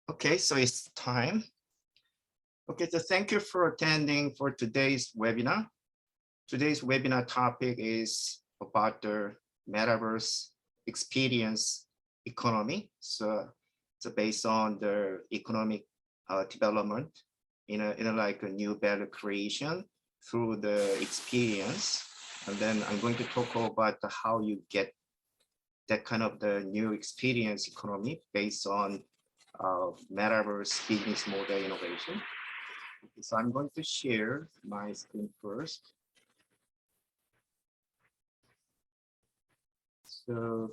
Okay, so it's time. Okay, so thank you for attending for today's webinar. Today's webinar topic is about the Metaverse experience economy. So based on the economic development in a like a new value creation through the experience. And then I'm going to talk about how you get that kind of the new experience economy based on Metaverse business model innovation. So I'm going to share my screen first. So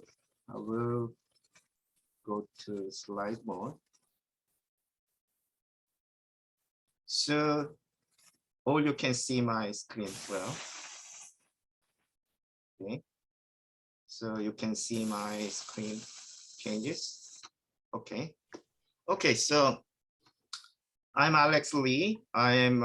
I will go to slide mode. So all you can see my screen well. Okay. So you can see my screen changes. Okay. Okay, so I'm Alex Lee. I am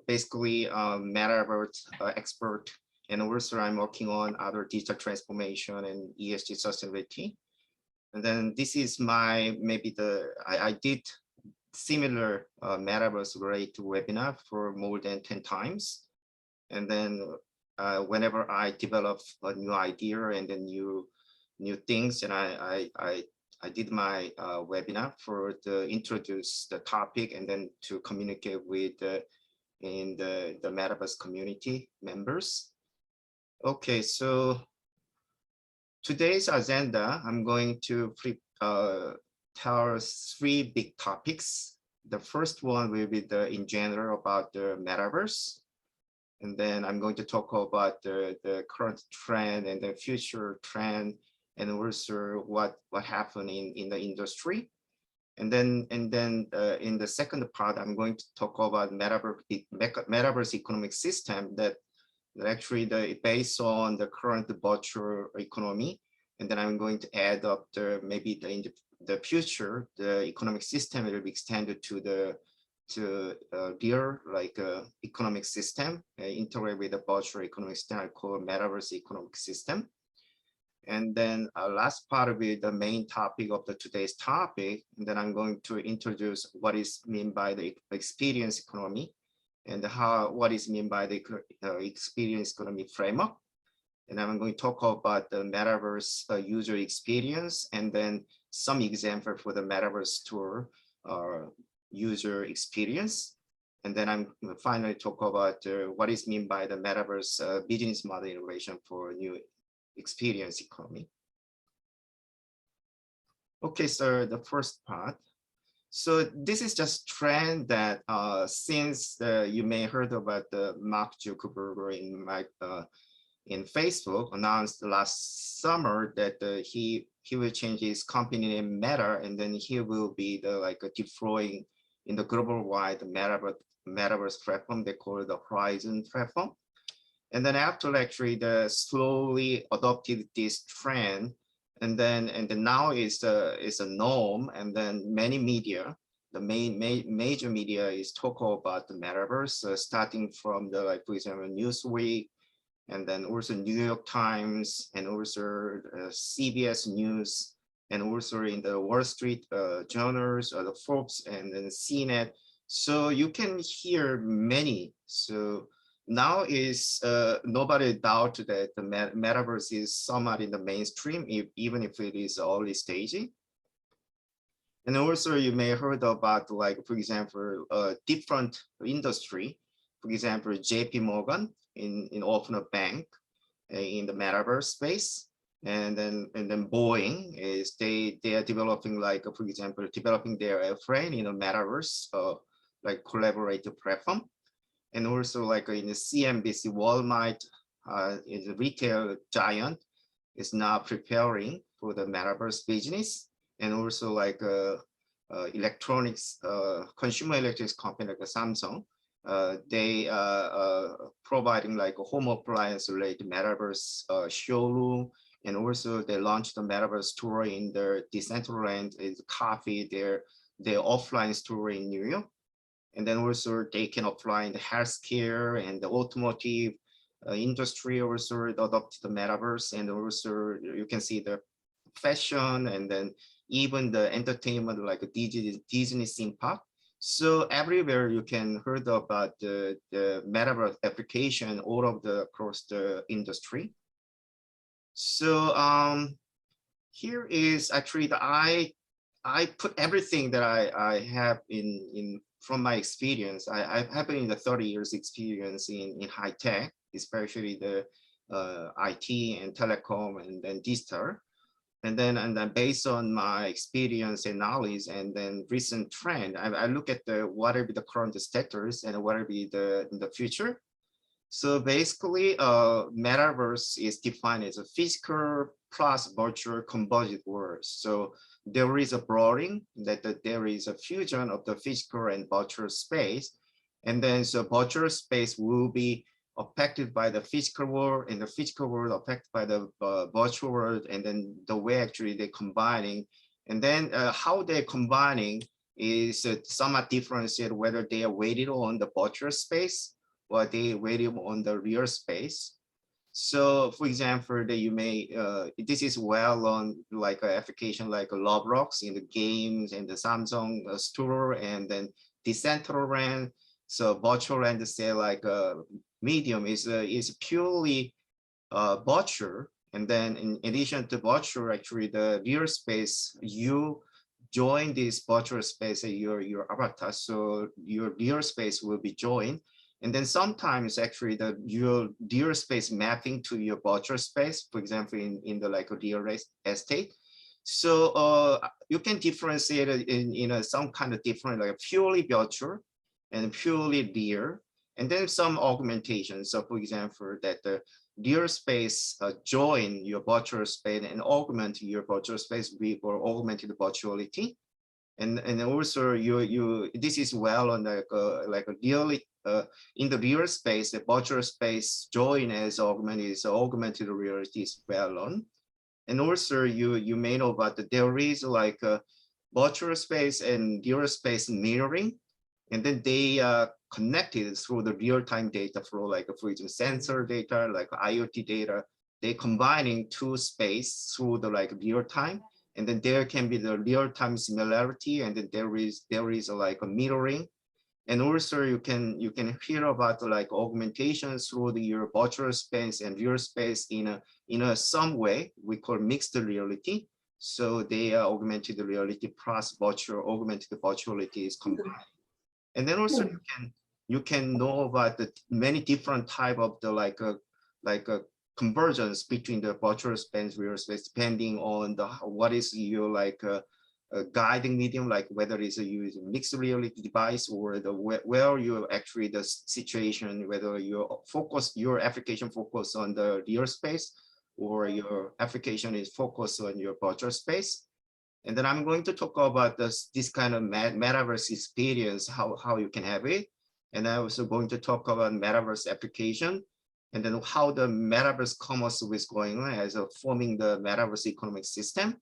basically a Metaverse expert, and also I'm working on other digital transformation and ESG sustainability. And then this is my I did similar Metaverse related webinar for more than 10 times. And then whenever I develop a new idea and then new things, and I did my webinar for to introduce the topic and then to communicate with the Metaverse community members. Okay, so today's agenda, I'm going to tell three big topics. The first one will be in general about the Metaverse. And then I'm going to talk about the current trend and the future trend, and also what happened in the industry. And then in the second part, I'm going to talk about Metaverse economic system that actually based on the current virtual economy. And then I'm going to add up in the future, the economic system will be extended to real economic system, integrate with the virtual economic system I call Metaverse economic system. And then last part will be the main topic of today's topic. And then I'm going to introduce what is meant by the experience economy and what is meant by the experience economy framework. And I'm going to talk about the Metaverse user experience and then some example for the Metaverse tour user experience. And then I'm finally talk about what is meant by the Metaverse business model innovation for new experience economy. Okay, so the first part. So this is just trend that since you may heard about the Mark Zuckerberg in Facebook announced last summer that he will change his company name Meta, and then he will be deploying in the global wide Metaverse platform they call the Horizon platform. And then after actually the slowly adopted this trend, and then now is a norm, and then many media, the major media is talk about the Metaverse, starting from for example Newsweek, and then also New York Times, and also CBS News, and also in the Wall Street journals, the Forbes, and then CNET. So you can hear many. So now is nobody doubt that the Metaverse is somewhat in the mainstream, even if it is early staging. And also you may have heard about for example, different industry, for example, JP Morgan in open a bank in the Metaverse space. And then Boeing is they are developing for example, developing their airplane in a Metaverse collaborative platform. And also in the CNBC, Walmart is a retail giant is now preparing for the Metaverse business. And also electronics, consumer electronics company like Samsung, they are providing a home appliance related Metaverse showroom. And also they launched the Metaverse store in their Decentraland is coffee, their offline store in New York. And then also they can apply in the healthcare and the automotive industry also adopt the Metaverse. And also you can see the fashion and then even the entertainment like a Disney theme park. So everywhere you can heard about the metaverse application all of the across the industry. So here is actually the I put everything that I have in from my experience. I have in the 30 years experience in high tech, especially the IT and telecom and then digital. And then based on my experience and knowledge and then recent trend, I look at the what will be the current status and what will be the in the future. So basically, metaverse is defined as a physical plus virtual converged world. So there is a blurring that there is a fusion of the physical and virtual space. And then so virtual space will be affected by the physical world and the physical world affected by the virtual world. And then the way actually they're combining. And then how they're combining is somewhat differentiated whether they are weighted on the virtual space or they weighted on the real space. So for example, that you may, this is well on like an application like a Roblox in the games and the Samsung store and then Decentraland. So virtual land, say like a medium is purely virtual. And then in addition to virtual, actually the real space, you join this virtual space, your avatar. So your real space will be joined. And then sometimes actually your real space mapping to your virtual space, for example, in the like a real estate. So you can differentiate it in some kind of different, like purely virtual and purely real, and then some augmentation. So for example, that the real space join your virtual space and augment your virtual space with or augmented virtuality. And also this is well on like a really in the real space, the virtual space join as augmented reality is well known. And also you may know about that there is like a virtual space and real space mirroring, and then they are connected through the real-time data flow, like for example sensor data, like IoT data. They combining two space through the like real time. And then there can be the real-time similarity, and then there is like a mirroring. And also you can hear about the like augmentation through your virtual space and real space in a some way we call mixed reality. So they are augmented reality plus virtual augmented virtuality is combined. And then also you can know about the many different type of the like a convergence between the virtual space and real space, depending on the what is your like a guiding medium, like whether it's a use mixed reality device or the where you actually the situation, whether your application focus on the real space or your application is focused on your virtual space. And then I'm going to talk about this kind of metaverse experience, how you can have it. And I'm also going to talk about metaverse application, and then how the metaverse commerce is going on as forming the metaverse economic system.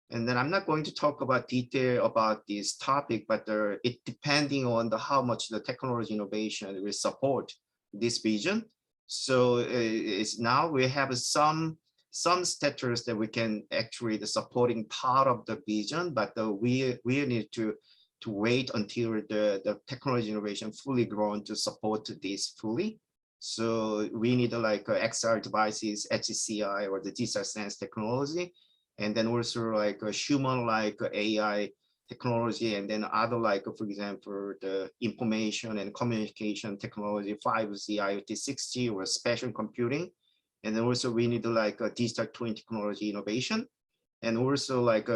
And then I'm not going to talk about detail about this topic, but it depending on how much the technology innovation will support this vision. So it's now we have some status that we can actually the supporting part of the vision, but we need to wait until the technology innovation fully grown to support this fully. So we need like XR devices, HCI or the digital sense technology, and then also like a human like AI technology, and then other like, for example, the information and communication technology, 5G, IoT, 6G, or spatial computing. And then also we need like a digital twin technology innovation. And also like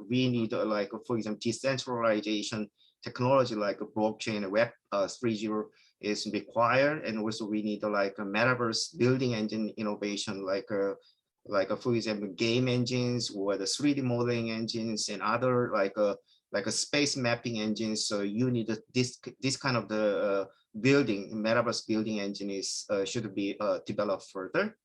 we need like, for example, decentralization technology like a blockchain, Web 3.0 is required. And also we need like a metaverse building engine innovation, like for example, game engines or the 3D modeling engines and other like a space mapping engines. So you need this kind of the building, metaverse building engine is should be developed further.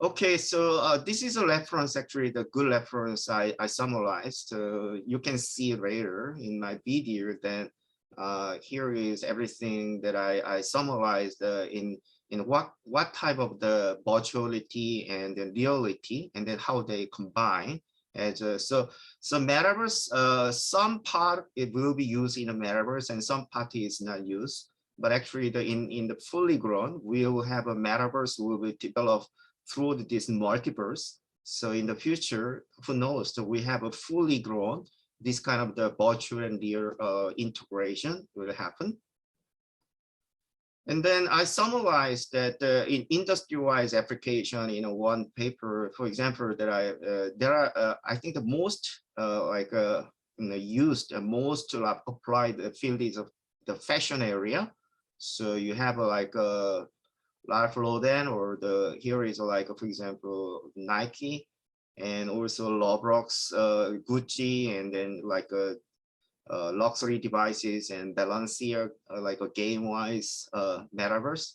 Okay, so this is a reference, actually the good reference I summarized. You can see later in my video that here is everything that I summarized in what type of the virtuality and the reality, and then how they combine. As so metaverse, some part it will be used in a metaverse and some part is not used. But actually, in the fully grown, we will have a metaverse will be developed through this multiverse. So in the future, who knows? So we have a fully grown, this kind of the virtual and real integration will happen. And then I summarized that in industry-wise application in one paper, for example, that there are I think the most used most applied field is of the fashion area. So you have like a Ralph Lauren, or the here is like for example Nike, and also Roblox, Gucci, and then like a luxury devices and Balenciaga, like a game-wise metaverse.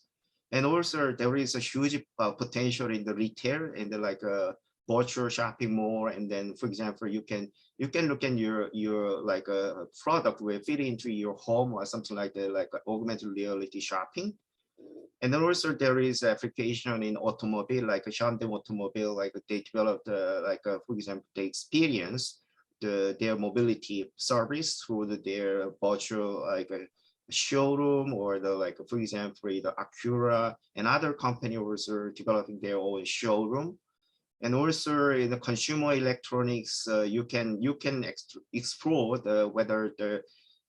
And also there is a huge potential in the retail and the like a virtual shopping mall. And then, for example, you can look at your like a product will fit into your home or something like that, like augmented reality shopping. And then also there is application in automobile, like a Hyundai automobile, like they developed for example, the experience their mobility service through their virtual like a showroom, or the like for example the Acura and other companies also developing their own showroom. And also in the consumer electronics, you can explore whether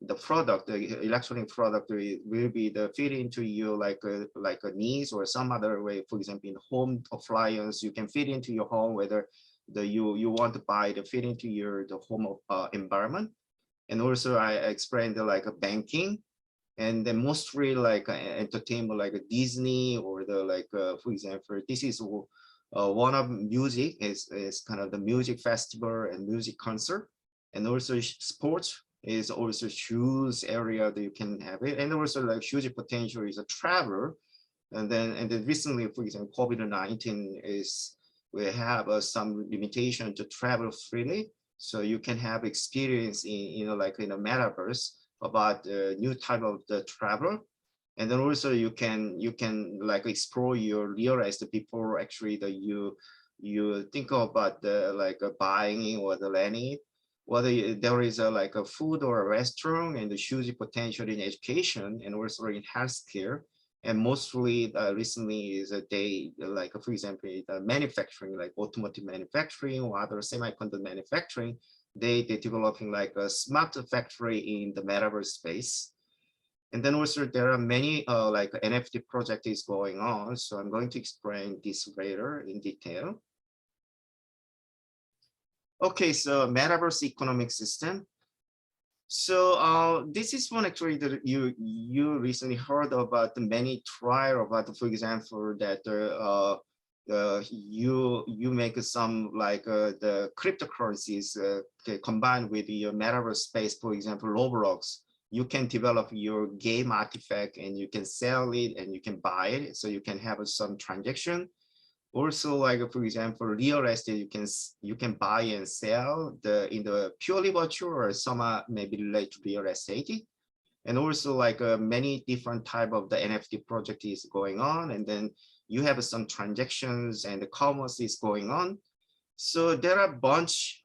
the product, the electronic product will be the fit into you like a needs or some other way. For example, in home appliance, you can fit into your home whether you want to buy the fit into the home environment. And also I explained like a banking, and then mostly like entertainment, like a Disney, or the like for example, this is one of music is kind of the music festival and music concert. And also sports is also huge area that you can have it. And also like huge potential is a travel. And then recently, for example, COVID-19 is we have some limitation to travel freely. So you can have experience in like in a metaverse about new type of the travel. And then also you can like explore your real estate before actually you think about the like buying or the landing. Whether there is like a food or a restaurant, and the huge potential in education and also in healthcare. And mostly recently is they like for example the manufacturing, like automotive manufacturing or other semiconductor manufacturing. They're developing like a smart factory in the metaverse space. And then also there are many like NFT project is going on. So I'm going to explain this later in detail. Okay, so Metaverse Economic System. So this is one actually that you recently heard about the many trial about, for example, that you make some like the cryptocurrencies combined with your metaverse space. For example, Roblox, you can develop your game artifact and you can sell it and you can buy it, so you can have some transaction. Also, like for example, real estate, you can buy and sell in the purely virtual, or some are maybe related to real estate. And also like many different type of the NFT project is going on, and then you have some transactions and the commerce is going on. So there are a bunch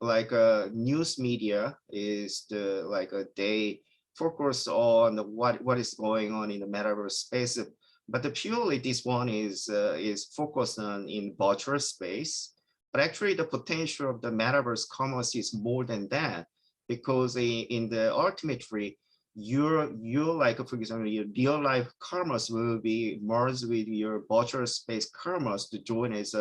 like news media is the like they focus on what is going on in the metaverse space. But the purely this one is focused on in virtual space. But actually the potential of the metaverse commerce is more than that, because in the ultimately your like for example your real life commerce will be merged with your virtual space commerce to join as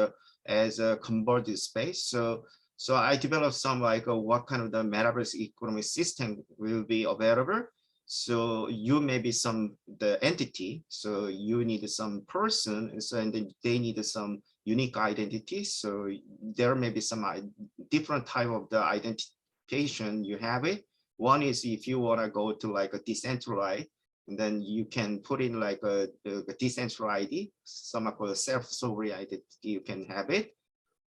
a converted space. So I developed some like what kind of the metaverse economic system will be available. So you may be the entity, so you need some person, so and then they need some unique identity. So there may be some different type of the identification you have it. One is if you want to go to like a decentralized, and then you can put in like a decentralized ID, some called a self-sovereign identity, you can have it.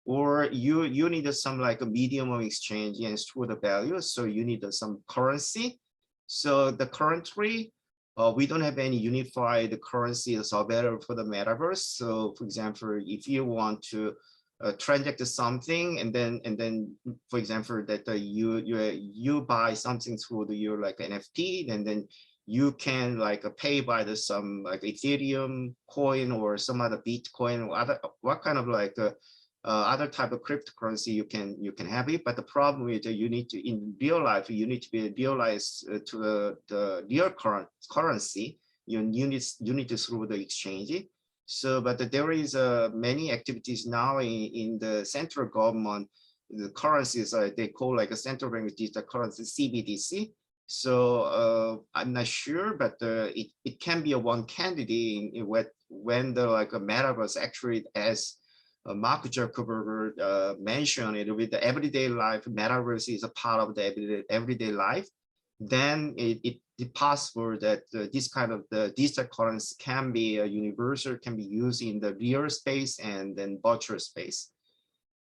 Or you need some like a medium of exchange and store the value, so you need some currency. So the currently, we don't have any unified currencies available for the metaverse. So for example, if you want to transact something, and then for example that you buy something through your like NFT, and then you can like pay by the some like Ethereum coin or some other Bitcoin or other what kind of like other type of cryptocurrency you can have it. But the problem is that you need to, in real life, you need to be realized to the real currency. You need to through the exchange. So, but there is many activities now in the central government. The currencies they call like a central bank digital currency, CBDC. So I'm not sure, but it can be a one candidate in when the like a metaverse actually, as Mark Zuckerberg mentioned it, with the everyday life, metaverse is a part of the everyday life. Then it's possible that this kind of the digital currency can be a universal, can be used in the real space and then virtual space.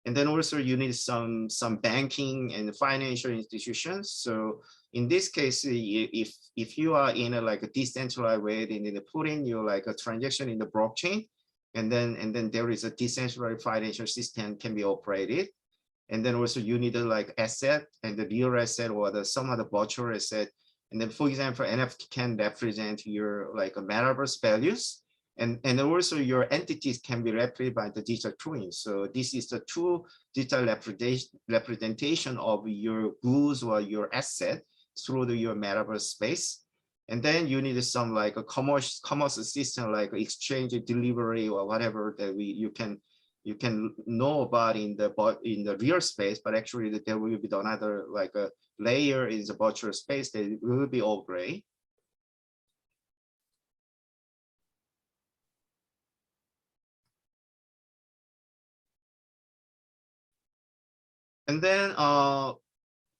And then also you need some banking and financial institutions. So in this case, if you are in a like a decentralized way, then you put in your like a transaction in the blockchain, and then there is a decentralized financial system can be operated. And then also you need a like asset and the real asset or some other virtual asset. And then for example, NFT can represent your like a metaverse values. And also your entities can be replicated by the digital twin. So this is the two digital representation of your goods or your asset through your metaverse space. And then you need some like a commerce system, like exchange, delivery, or whatever that you can know about in the real space, but actually there will be another like a layer in the virtual space that will be all gray. And then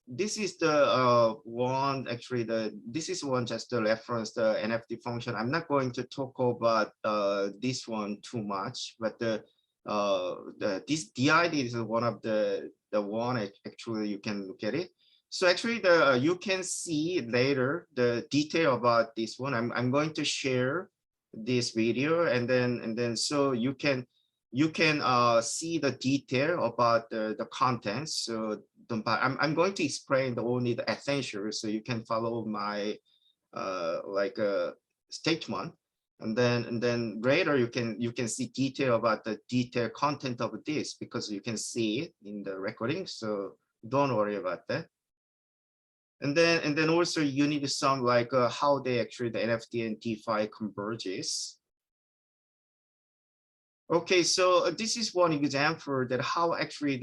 this is the one, actually this is one just to reference the NFT function. I'm not going to talk about this one too much, but this DID is one of the one actually you can look at it. So actually you can see later the detail about this one. I'm going to share this video, and then so you can see the detail about the contents. So I'm going to explain only the essentials, so you can follow my like statement. And then later you can see detail about the detailed content of this, because you can see it in the recording. So don't worry about that. And then also you need some like how they actually the NFT and DeFi converges. Okay, so this is one example that how actually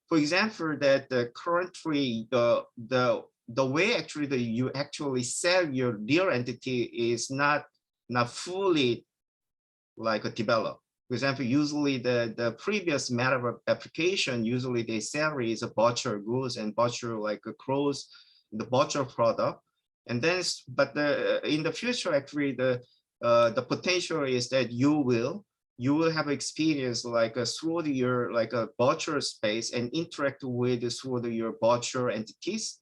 for example that the currently the way actually you actually sell your real entity is not fully like developed. For example, usually the previous metaverse application, usually they sell is a virtual goods and virtual like a clothes, the virtual product. And then, but in the future, actually the potential is that you will have experience like through your like a virtual space and interact with through your virtual entities.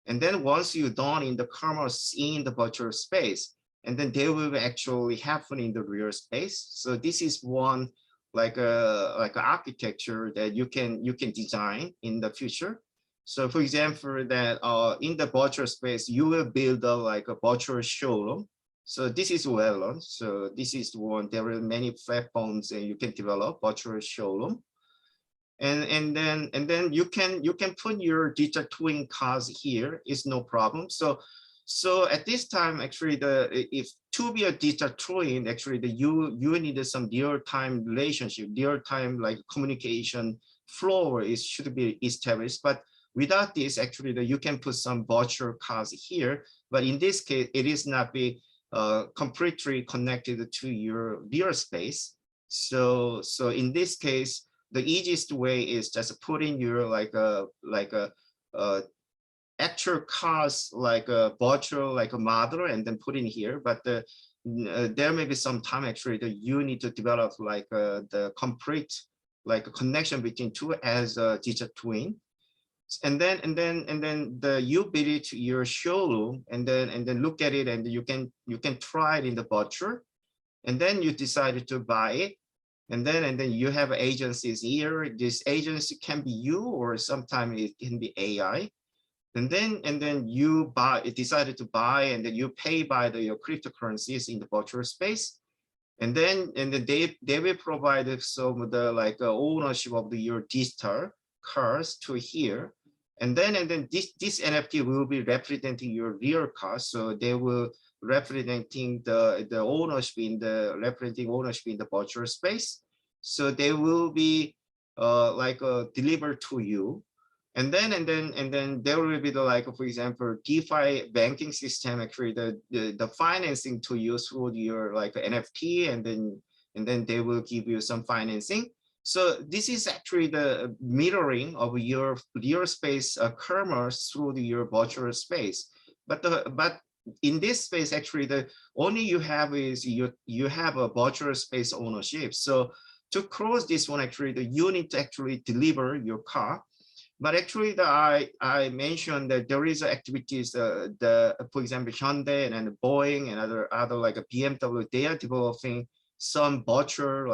And then once you're done in the commerce in the virtual space, and then they will actually happen in the real space. So this is one like a architecture that you can design in the future. So for example, that in the virtual space, you will build like a virtual showroom. So this is well known. So this is one, there are many platforms and you can develop virtual showroom. And then you can put your digital twin cars here, is no problem. So at this time, actually, if to be a digital twin, actually, you need some real-time relationship, real-time like communication flow should be established. But without this, actually, you can put some virtual cars here. But in this case, it is not be completely connected to your real space. So in this case, the easiest way is just putting your like a actual cars like a virtual like a model and then put in here. But there may be some time actually that you need to develop like the complete like a connection between two as a digital twin. And then you build it to your showroom, and then look at it, and you can try it in the virtual, and then you decided to buy it. and then you have agencies here. This agency can be you, or sometimes it can be AI. And then you decided to buy, and then you pay by your cryptocurrencies in the virtual space. And then they will provide some of the ownership of your digital cars to here. And then this NFT will be representing your real car. So they will representing the ownership in the virtual space. So they will be delivered to you. And then there will be for example, DeFi banking system, actually the financing to you through your NFT, and then they will give you some financing. So this is actually the mirroring of your real space commerce through your virtual space. But in this space, actually, the only you have is you have a virtual space ownership. So to close this one, actually, you need to actually deliver your car. But actually, I mentioned that there is activities. For example, Hyundai and Boeing and other like a BMW, they are developing some virtual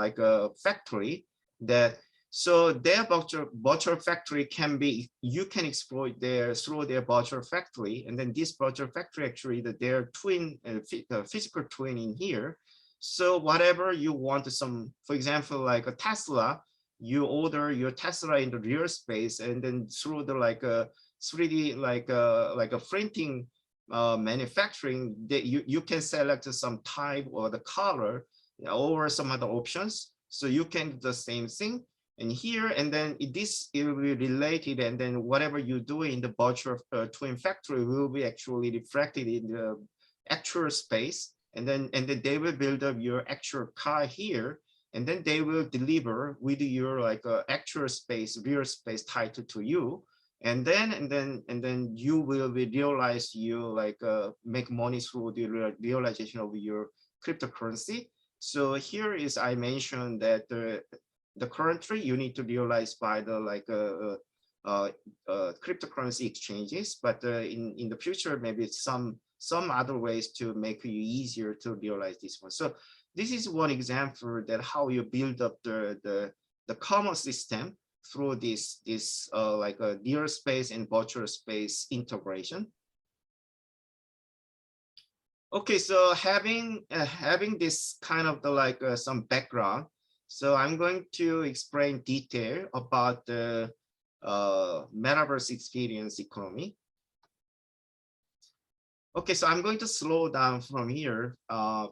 factory that. So their virtual factory can be, you can exploit through their virtual factory, and then this virtual factory actually their twin physical twin in here. So whatever you want, for example, like a Tesla, you order your Tesla in the real space, and then through the 3D like a printing manufacturing, that you can select some type or the color or some other options. So you can do the same thing. And here, and then it will be related, and then whatever you do in the virtual twin factory will be actually reflected in the actual space. And then they will build up your actual car here, and then they will deliver with your actual space, real space title to you. And then you will be realize you make money through the realization of your cryptocurrency. So here is, I mentioned that the currently you need to realize by the cryptocurrency exchanges, but in the future maybe some other ways to make you easier to realize this one. So this is one example that how you build up the commerce system through this real space and virtual space integration. Okay, so having this kind of some background, so I'm going to explain detail about the metaverse experience economy. Okay, so I'm going to slow down from here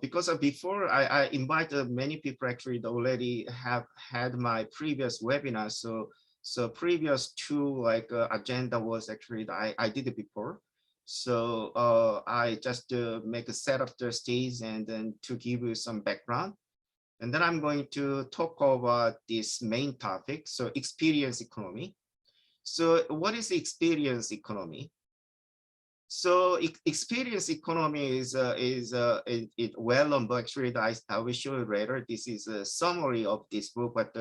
because before I invited many people actually that already have had my previous webinar. So previous two agenda was actually I did it before. So I just make a set of the stage and then to give you some background. And then I'm going to talk about this main topic. So experience economy. So what is experience economy? So experience economy is well known, but actually I will show you later. This is a summary of this book, but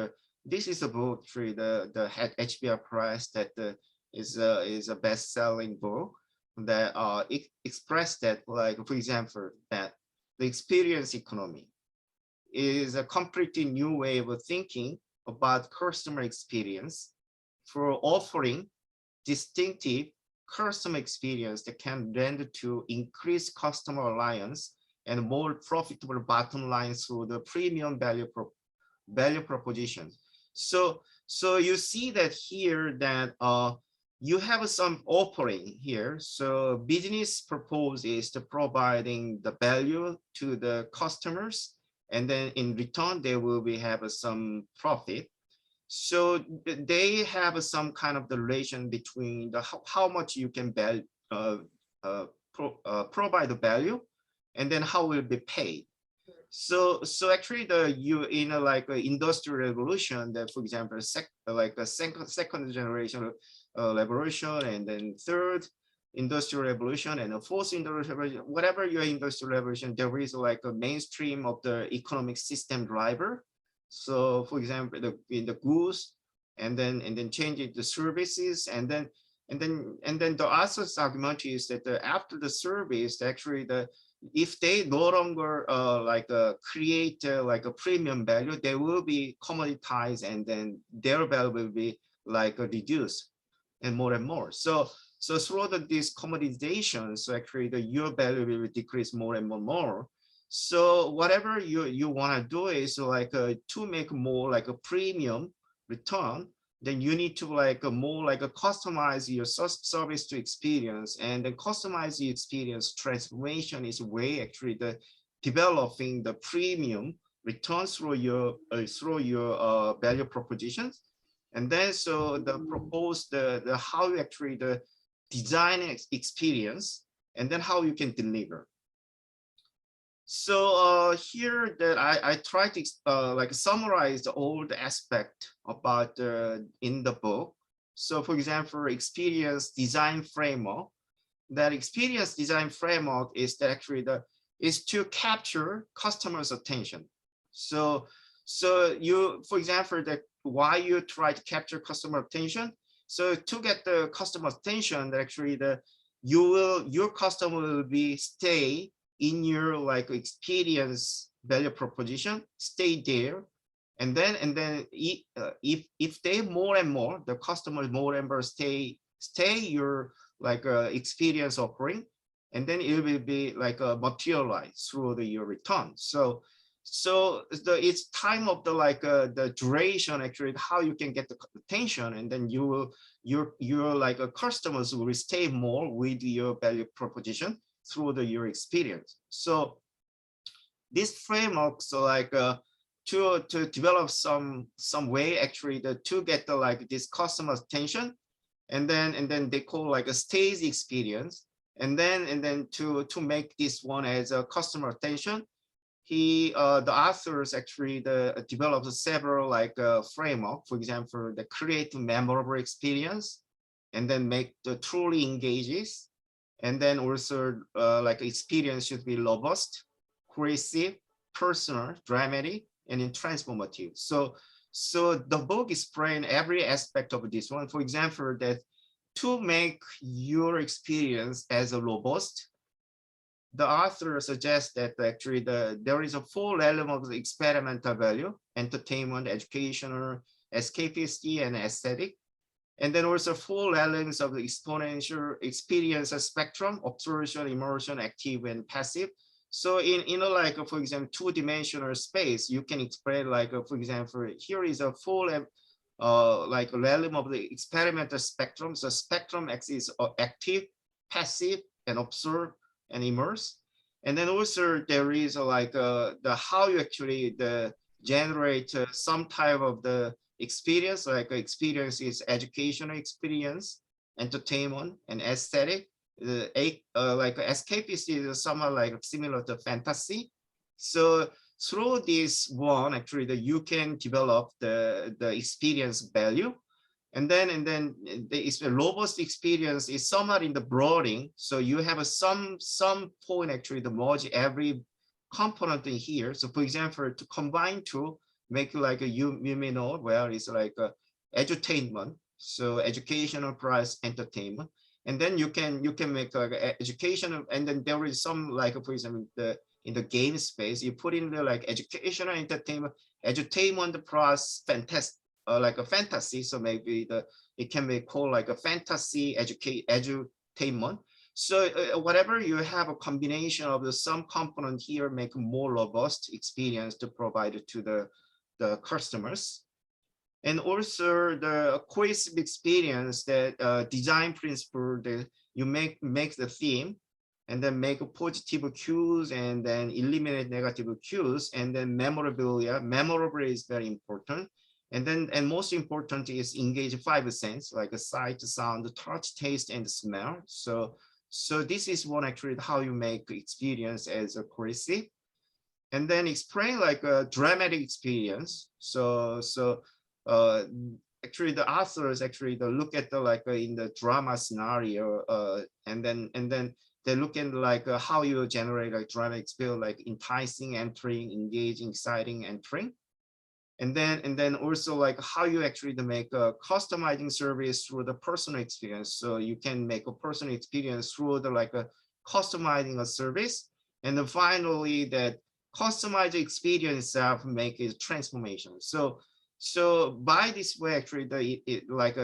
this is a book through the HBR Press that is a best-selling book that express that, for example, that the experience economy is a completely new way of thinking about customer experience for offering distinctive customer experience that can lend to increase customer alliance and more profitable bottom line through the premium value proposition. So you see that here that you have some offering here. So business purpose is to providing the value to the customers, and then in return they will have some profit. So they have some kind of the relation between the how much you can provide the value, and then how will be paid. So actually you in a industrial revolution, that for example second generation revolution, and then third industrial revolution, and a fourth industrial revolution, whatever your industrial revolution, there is a mainstream of the economic system driver. So for example, in the goods, and then changing the services, and then the other argument is that after the service, actually if they no longer create like a premium value, they will be commoditized, and then their value will be like reduced and more. So through this commoditization, so actually your value will decrease more and more. So whatever you want to do is like to make more like a premium return, then you need to like more like customize your service to experience, and then customize the experience transformation is way actually the developing the premium return through your value propositions. And then so the propose the how you actually the design experience, and then how you can deliver. So here that I try to like summarize all the aspect about in the book. So for example, experience design framework. That experience design framework is that actually is to capture customers' attention. So you, for example, that why you try to capture customer attention. So to get the customer attention, that actually your customer will be stay in your like experience value proposition, stay there, and then if they more and more the customers more and more stay your like experience offering, and then it will be like materialized through your return. So it's time of the like the duration actually how you can get the attention, and then you will your like customers will stay more with your value proposition through your experience. So this framework, so like to develop some way actually to get the like this customer attention, and then they call like a stage experience, and then to make this one as a customer attention, the authors actually developed several like framework. For example, the create memorable experience, and then make the truly engages, and then also like experience should be robust, cohesive, personal, dramatic, and then transformative. So the book explains every aspect of this one. For example, that to make your experience as a robust, the author suggests that actually there is a full element of experimental value, entertainment, educational, escapism, and aesthetic. And then also full elements of the exponential experience spectrum, observation, immersion, active, and passive. So in a like, for example, two-dimensional space, you can explain like, for example, here is a full like realm of the experimental spectrum. So spectrum axis active, passive, and observe, and immerse. And then also there is like the how you actually generate some type of the experience, like experience is educational experience, entertainment, and aesthetic. Like escapism is somewhat like similar to fantasy. So through this one, actually, you can develop the experience value. And then the robust experience is somewhat in the broadening. So you have some point actually to merge every component in here. So for example, to combine two, make like you may know where it's like edutainment. So educational plus entertainment. And then you can make like educational, and then there is some like, for example, in the game space, you put in the like educational entertainment, edutainment plus fantastic. Like a fantasy, so maybe it can be called like a fantasy edutainment. So whatever you have a combination of some component here, make more robust experience to provide to the customers. And also the cohesive experience, that design principle that you make the theme, and then make positive cues, and then eliminate negative cues, and then memorabilia. Memorable is very important. And most important is engage five senses, like a sight, sound, touch, taste, and smell. So this is one actually how you make experience as a cohesive. And then explain like a dramatic experience. So actually the authors actually look at the like in the drama scenario, and then they look at like how you generate like dramatic experience, like enticing, entering, engaging, exciting, entering. And then also like how you actually make a customizing service through the personal experience. So you can make a personal experience through the like a customizing a service, And then finally, that customize the experience itself, make it transformation. So by this way, actually,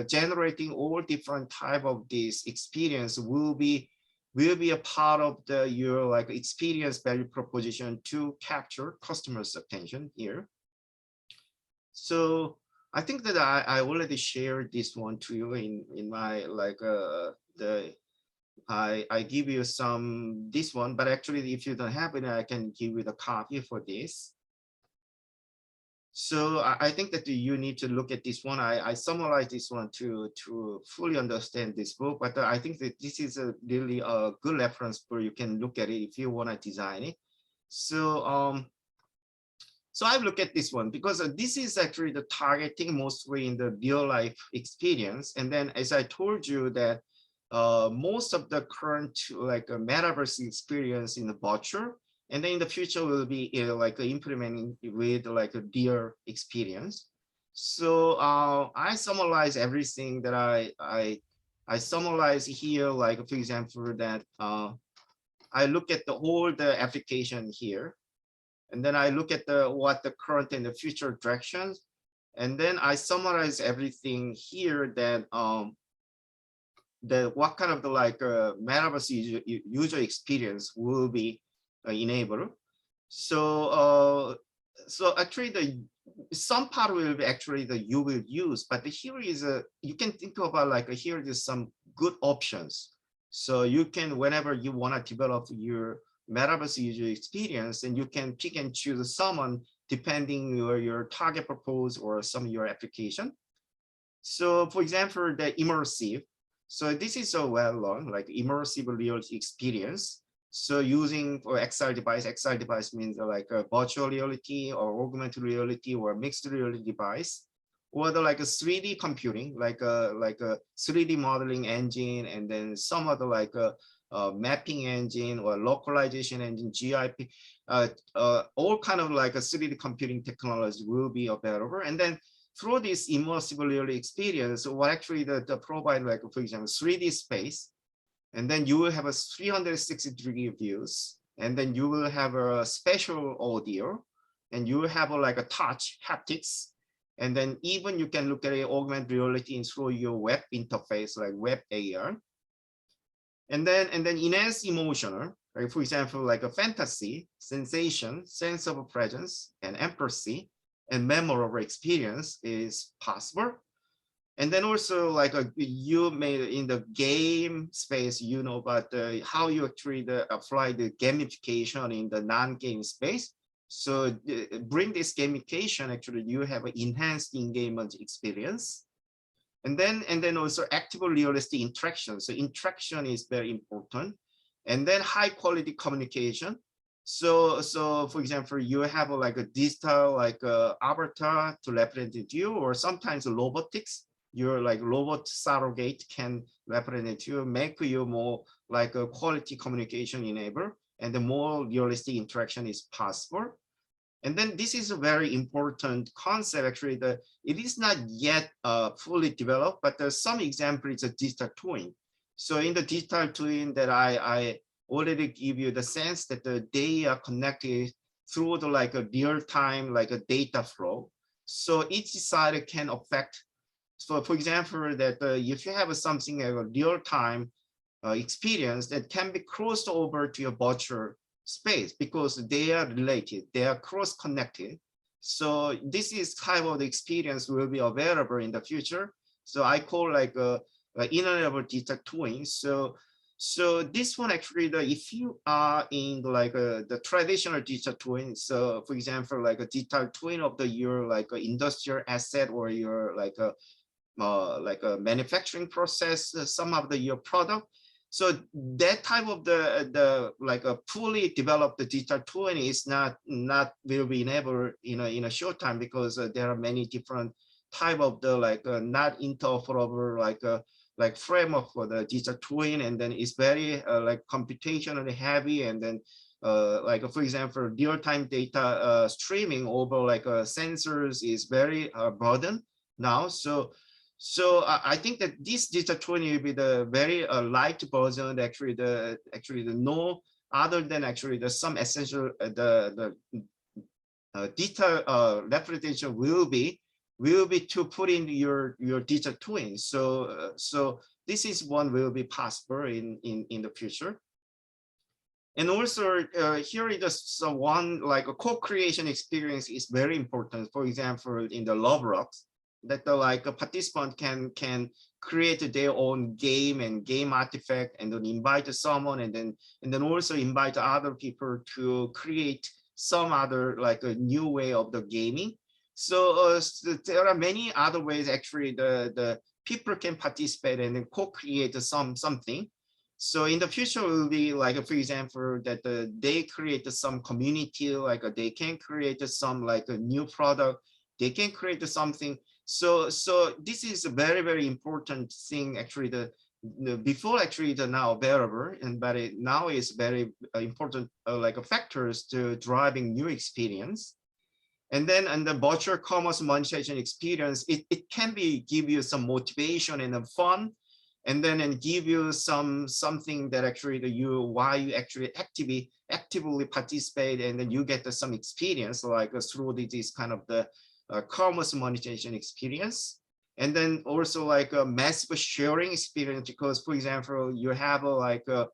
generating all different type of this experience will be a part of your like experience value proposition to capture customers' attention here. So I think that I already shared this one to you in my like I give you some this one, but actually if you don't have it, I can give you the copy for this. So I think that you need to look at this one. I summarize this one to fully understand this book, but I think that this is a really a good reference where you can look at it if you want to design it. So so I look at this one because this is actually the targeting mostly in the real life experience. And then as I told you that most of the current like metaverse experience in the virtual, and then in the future will be like implementing with like a real experience. So I summarize everything that I summarize here, like for example that I look at the whole the application here. And then I look at what the current and the future directions, and then I summarize everything here that what kind of the like metaverse user experience will be enabled. So so actually the some part will be actually the you will use, but here is a you can think about like here is some good options. So you can whenever you want to develop your metaverse user experience, and you can pick and choose someone depending your target purpose or some of your application. So for example, the immersive. So this is a well-known like immersive reality experience. So using for XR device means like a virtual reality or augmented reality or mixed reality device, or the like a 3D computing, like a 3D modeling engine, and then some other like a mapping engine or localization engine, GIP, all kind of like a 3D computing technology will be available. And then through this immersive reality experience, what actually the provide like, for example, 3D space, and then you will have a 360-degree views, and then you will have a spatial audio, and you will have a, like a touch haptics, and then even you can look at a augmented reality through your web interface like web AR. And then enhance emotional, right? For example, like a fantasy, sensation, sense of presence, and empathy, and memorable experience is possible. And then also like you made in the game space, you know, about how you actually apply the gamification in the non-game space. So bring this gamification, actually you have an enhanced engagement experience. And then also active realistic interaction. So interaction is very important. And then high quality communication. So for example, you have like a digital like avatar to represent you, or sometimes robotics. Your like robot surrogate can represent you, make you more like a quality communication enable, and the more realistic interaction is possible. And then this is a very important concept. Actually, it is not yet fully developed, but there's some example. It's a digital twin. So in the digital twin that I already give you the sense that they are connected through the like a real time like a data flow. So each side can affect. So for example, that if you have something like a real time experience that can be crossed over to your virtual space because they are related, they are cross-connected. So this is type of the experience will be available in the future. So I call like a inner level digital twin. So this one actually, if you are in like the traditional digital twin, so for example, like a digital twin of your like industrial asset or your like a manufacturing process, some of your product. So that type of the like a fully developed digital twin is not will be enabled in a short time, because there are many different type of the like not interoperable like framework for the digital twin, and then it's very like computationally heavy, and then like for example real-time data streaming over like sensors is very burden now. So I think that this digital twin will be the very light version. Actually, the no other than actually the some essential the detail representation will be to put in your digital twin. So so this is one will be possible in the future. And also here is one like a co-creation experience is very important. For example, in the Roblox, that the like a participant can create their own game and game artifact, and then invite someone, and then also invite other people to create some other like a new way of the gaming. So, so there are many other ways actually the people can participate and then co-create something. So in the future will be like, for example, that they create some community, like they can create some like a new product, they can create something. So this is a very, very important thing actually. The before actually the now available, and but it now is very important like factors to driving new experience. And then and the virtual commerce monetization experience, it can be give you some motivation and fun, and then and give you something that actually why you actually actively participate, and then you get some experience like through this kind of the commerce monetization experience. And then also like a massive sharing experience, because for example you have like a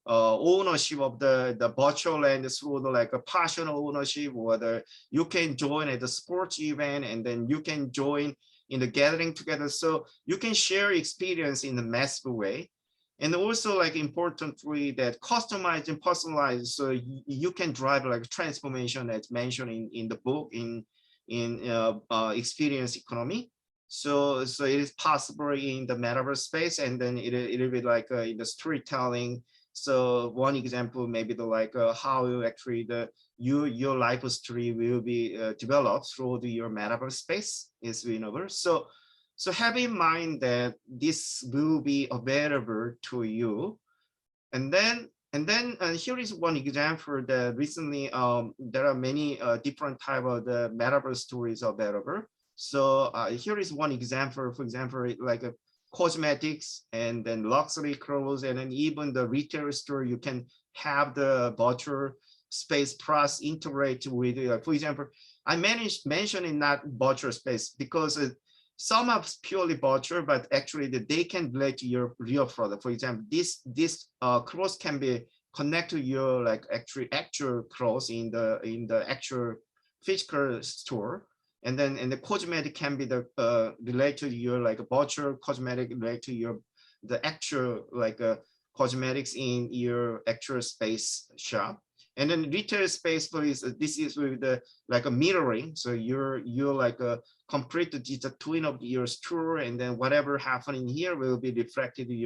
ownership of the virtual land through the like a partial ownership, whether you can join at the sports event, and then you can join in the gathering together. So you can share experience in a massive way. And also like importantly that customized and personalized, so you can drive like transformation as mentioned in the book in experience economy. So it is possible in the metaverse space, and then it'll be like in the storytelling. So one example maybe the like how you actually your life story will be developed through your metaverse space is universe. So have in mind that this will be available to you. And then here is one example that recently there are many different type of the metaverse stories available. So here is one example, for example, like a cosmetics, and then luxury clothes, and then even the retail store, you can have the virtual space plus integrate with, for example, I mention in that virtual space because some are purely virtual, but actually they can relate to your real product. For example, this clothes can be connected to your like actual clothes in the actual physical store. And then the cosmetic can be the relate to your like a virtual cosmetic relate to your the actual like cosmetics in your actual space shop. And then retail space for this is with the like a mirroring. So you're like a complete digital twin of your store, and then whatever happening here will be reflected in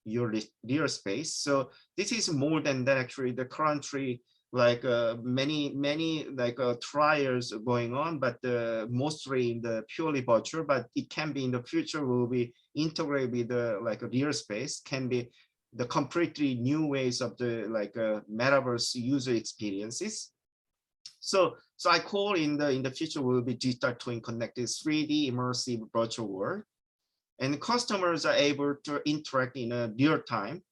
your real space. So this is more than that actually. The currently like many like trials going on, but mostly in the purely virtual, but it can be in the future will be integrated with the like a real space, can be the completely new ways of the like metaverse user experiences. So I call in the future will be digital twin connected 3D immersive virtual world, and customers are able to interact in a real time.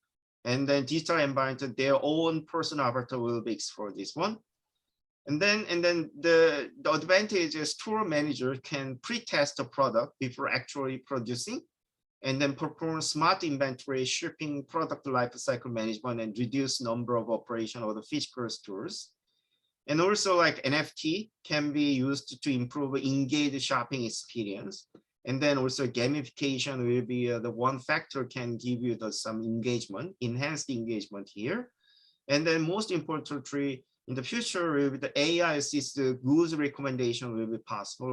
And then digital environment, their own personal avatar will be for this one. And then the advantage is store manager can pre-test the product before actually producing, and then perform smart inventory, shipping, product lifecycle management, and reduce number of operation of the physical stores. And also like NFT can be used to improve engaged shopping experience. And then also gamification will be the one factor can give you some engagement, enhanced engagement here. And then most importantly, in the future, with the AI assisted goods recommendation will be possible.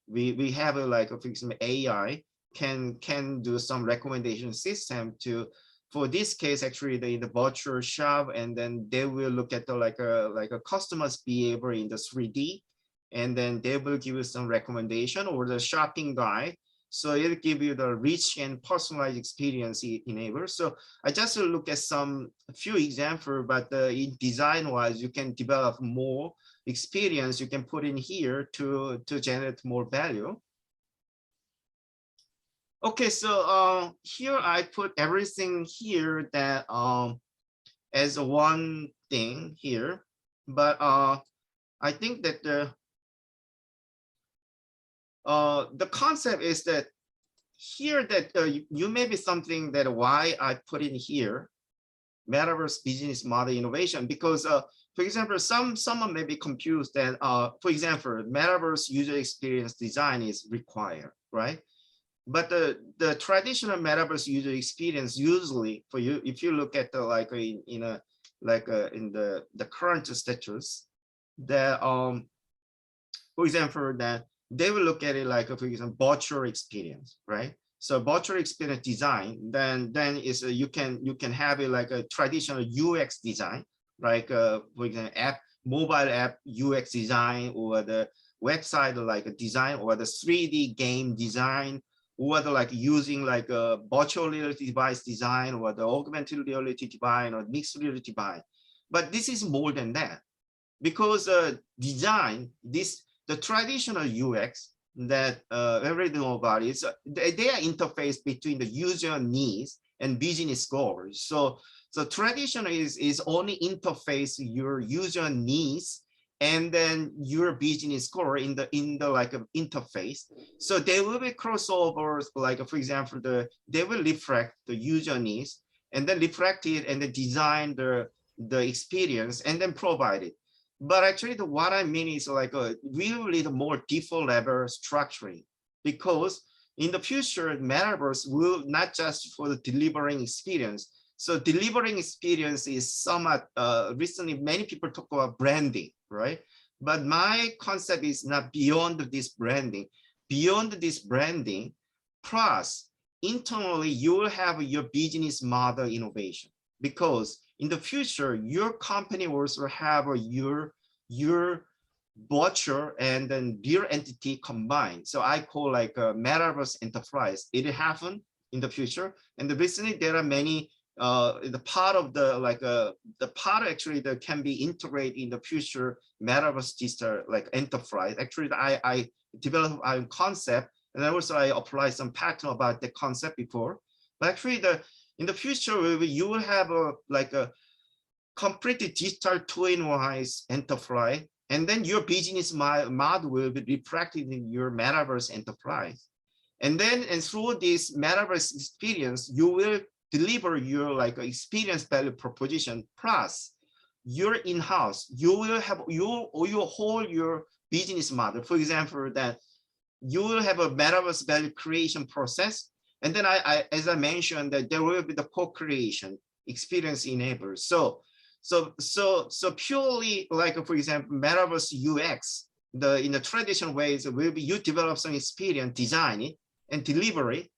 We have for example, AI can do some recommendation system to, for this case, actually in the virtual shop, and then they will look at the like a customer's behavior in the 3D. And then they will give you some recommendation or the shopping guide. So it'll give you the rich and personalized experience enable. So I just look at a few examples, but in design wise, you can develop more experience you can put in here to generate more value. Okay, so here I put everything here that as one thing here, but I think that the concept is that here that you may be something that why I put in here, Metaverse business model innovation, because for example, someone may be confused that for example, Metaverse user experience design is required, right? But the traditional Metaverse user experience usually for you, if you look at the like in a like in the current status, that for example, that they will look at it like for example virtual experience, right? So virtual experience design, then is you can have it like a traditional UX design, like for example mobile app UX design, or the website like a design, or the 3D game design, or the like using like a virtual reality device design, or the augmented reality design, or mixed reality design. But this is more than that, because design, the traditional UX that everybody know about is they are interface between the user needs and business goals. So traditional is only interface your user needs and then your business goal in the like interface. So they will be crossovers, like for example, they will reflect the user needs and then reflect it and then design the experience and then provide it. But actually, what I mean is like we will need a more default level structuring, because in the future, Metaverse will not just for the delivering experience. So delivering experience is somewhat recently many people talk about branding, right? But my concept is not beyond this branding. Beyond this branding, plus internally you will have your business model innovation, because in the future, your company also have your virtual and then real entity combined. So I call like a Metaverse enterprise. It happened in the future, and recently there are many the part of the like the part actually that can be integrated in the future Metaverse digital like enterprise. Actually, I developed a concept, and also I applied some pattern about the concept before. But actually, in the future, you will have a like a completely digital two-in-one enterprise, and then your business model will be reflected in your Metaverse enterprise. And then, and through this Metaverse experience, you will deliver your like experience value proposition, plus your in-house. You will have you hold your business model. For example, that you will have a Metaverse value creation process. And then as I mentioned, that there will be the co-creation experience enabled. So purely like, for example, Metaverse UX, in the traditional ways will be you develop some experience, design it and deliver it.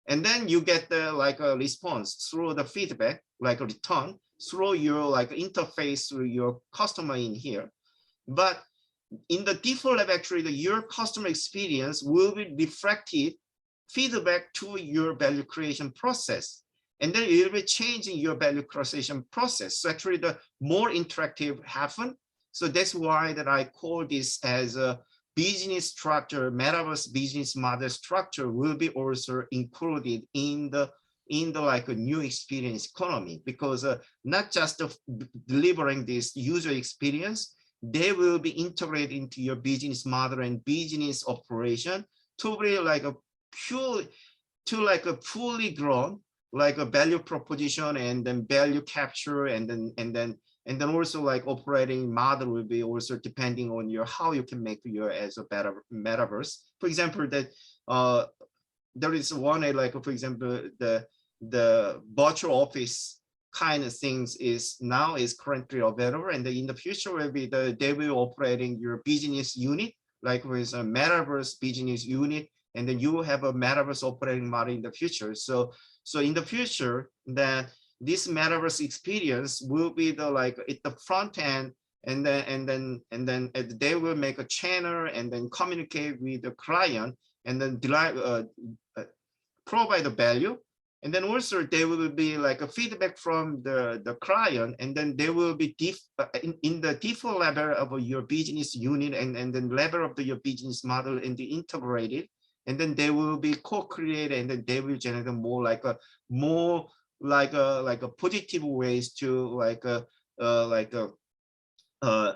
And then you get the like a response through the feedback, like a return through your like interface through your customer in here. But in the default level, actually, your customer experience will be reflected feedback to your value creation process. And then it will be changing your value creation process. So actually the more interactive happen. So that's why that I call this as a business structure, Metaverse business model structure will be also included in the like a new experience economy, because not just delivering this user experience, they will be integrated into your business model and business operation to be like a fully grown like a value proposition and then value capture and then also like operating model will be also depending on your how you can make your as a better metaverse. For example, that there is one like for example the virtual office kind of things is currently available, and in the future will be they will operating your business unit like with a metaverse business unit, and then you will have a metaverse operating model in the future. So in the future, that this metaverse experience will be the like at the front end, and then they will make a channel and then communicate with the client and then provide the value. And then also they will be like a feedback from the client, and then they will be in the default level of your business unit and then level of your business model and the integrated. And then they will be co-created, and then they will generate more like a more like a positive ways to uh,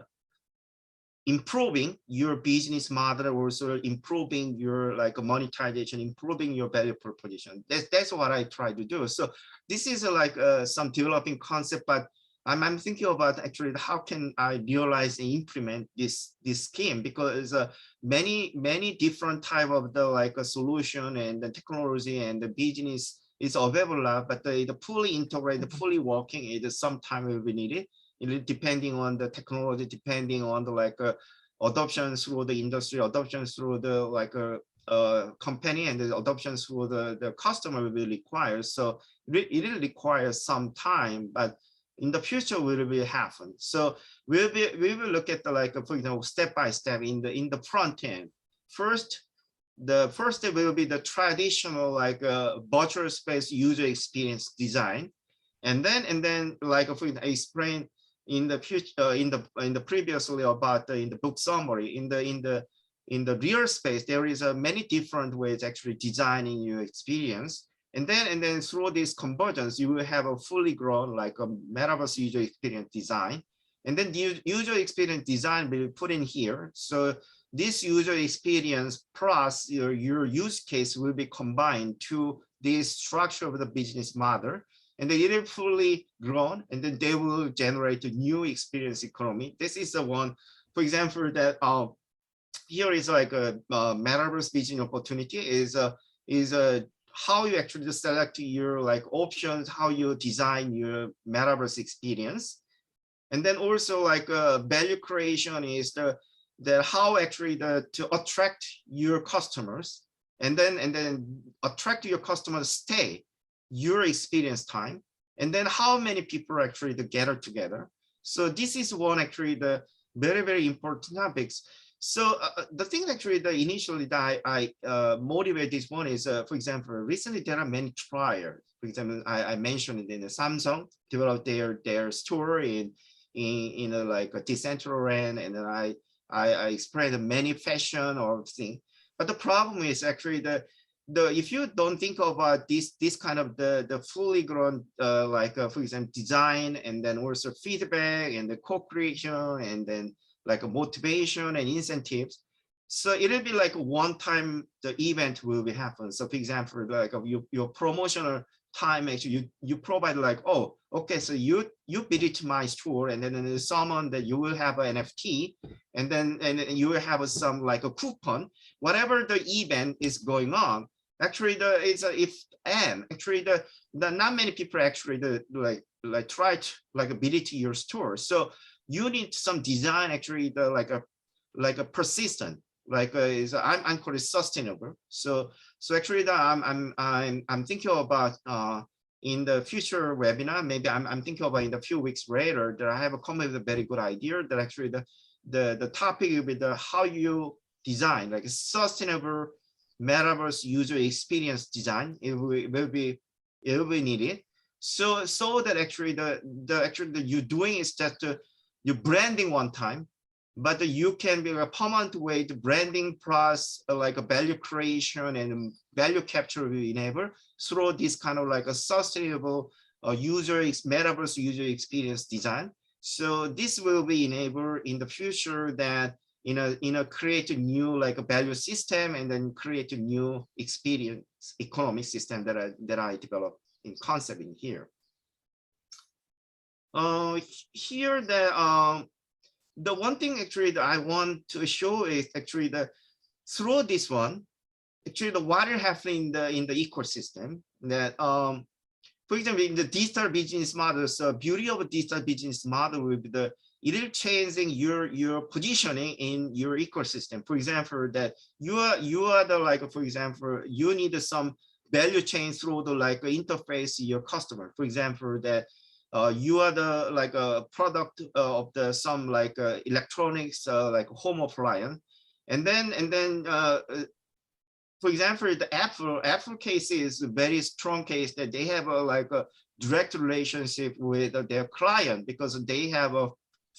improving your business model, also improving your like monetization, improving your value proposition. That's what I try to do. So this is like some developing concept, but I'm thinking about actually how can I realize and implement this scheme, because many different type of the like a solution and the technology and the business is available, but the fully integrated, fully working, it is sometime will be needed. Depending on the technology, depending on the like adoption through the industry, adoption through the like company, and the adoption through the customer will require. So it will require some time, but in the future will be happen. So we will look at the like for example step by step in the front end. The first step will be the traditional like virtual space user experience design, and then like for example, I explained in the future in the previously about in the book summary, in the real space there is many different ways actually designing your experience, and then through this convergence you will have a fully grown like a metaverse user experience design, and then the user experience design will be put in here. So this user experience plus your use case will be combined to this structure of the business model, and then it is fully grown, and then they will generate a new experience economy. This is the one, for example, that here is like a metaverse business opportunity is how you actually select your like options, how you design your metaverse experience, and then also like value creation is the how actually to attract your customers, and then attract your customers stay your experience time, and then how many people actually gather together. So this is one actually the very important topics. So the thing actually that initially that I motivate this one is, for example, recently there are many trials. For example, I mentioned in the Samsung developed their store in a, like a decentralized, and then I explained many fashion or thing. But the problem is actually if you don't think about this kind of the fully grown for example design, and then also feedback and the co-creation, and then like a motivation and incentives, so it'll be like one time the event will be happen. So for example, like your promotional time, actually you provide like, oh okay, so you visit my store, and then there's someone that you will have an NFT, and then you will have some like a coupon, whatever the event is going on. Actually actually the not many people actually like try to like visit your store. So you need some design actually like a persistent, like I'm calling it sustainable. So actually I'm thinking about in the future webinar, maybe I'm thinking about in a few weeks later that I have come up with a very good idea that actually the topic will be how you design like a sustainable metaverse user experience design. It will be needed. So that actually the you're doing is that you're branding one time, but you can be a permanent way to branding plus like a value creation and value capture will enable through this kind of like a sustainable metaverse user experience design. So this will be enabled in the future that create a new like a value system, and then create a new experience economy system that I developed in concept in here. Here the one thing actually that I want to show is actually through this one, actually what is happening in the ecosystem that for example in the digital business model. So beauty of a digital business model will be it is changing your positioning in your ecosystem. For example, that you are the like, for example, you need some value chain through the like interface your customer. For example, that you are the like a product of the some like electronics like home appliance, and then for example, the Apple case is a very strong case that they have a like a direct relationship with their client, because they have a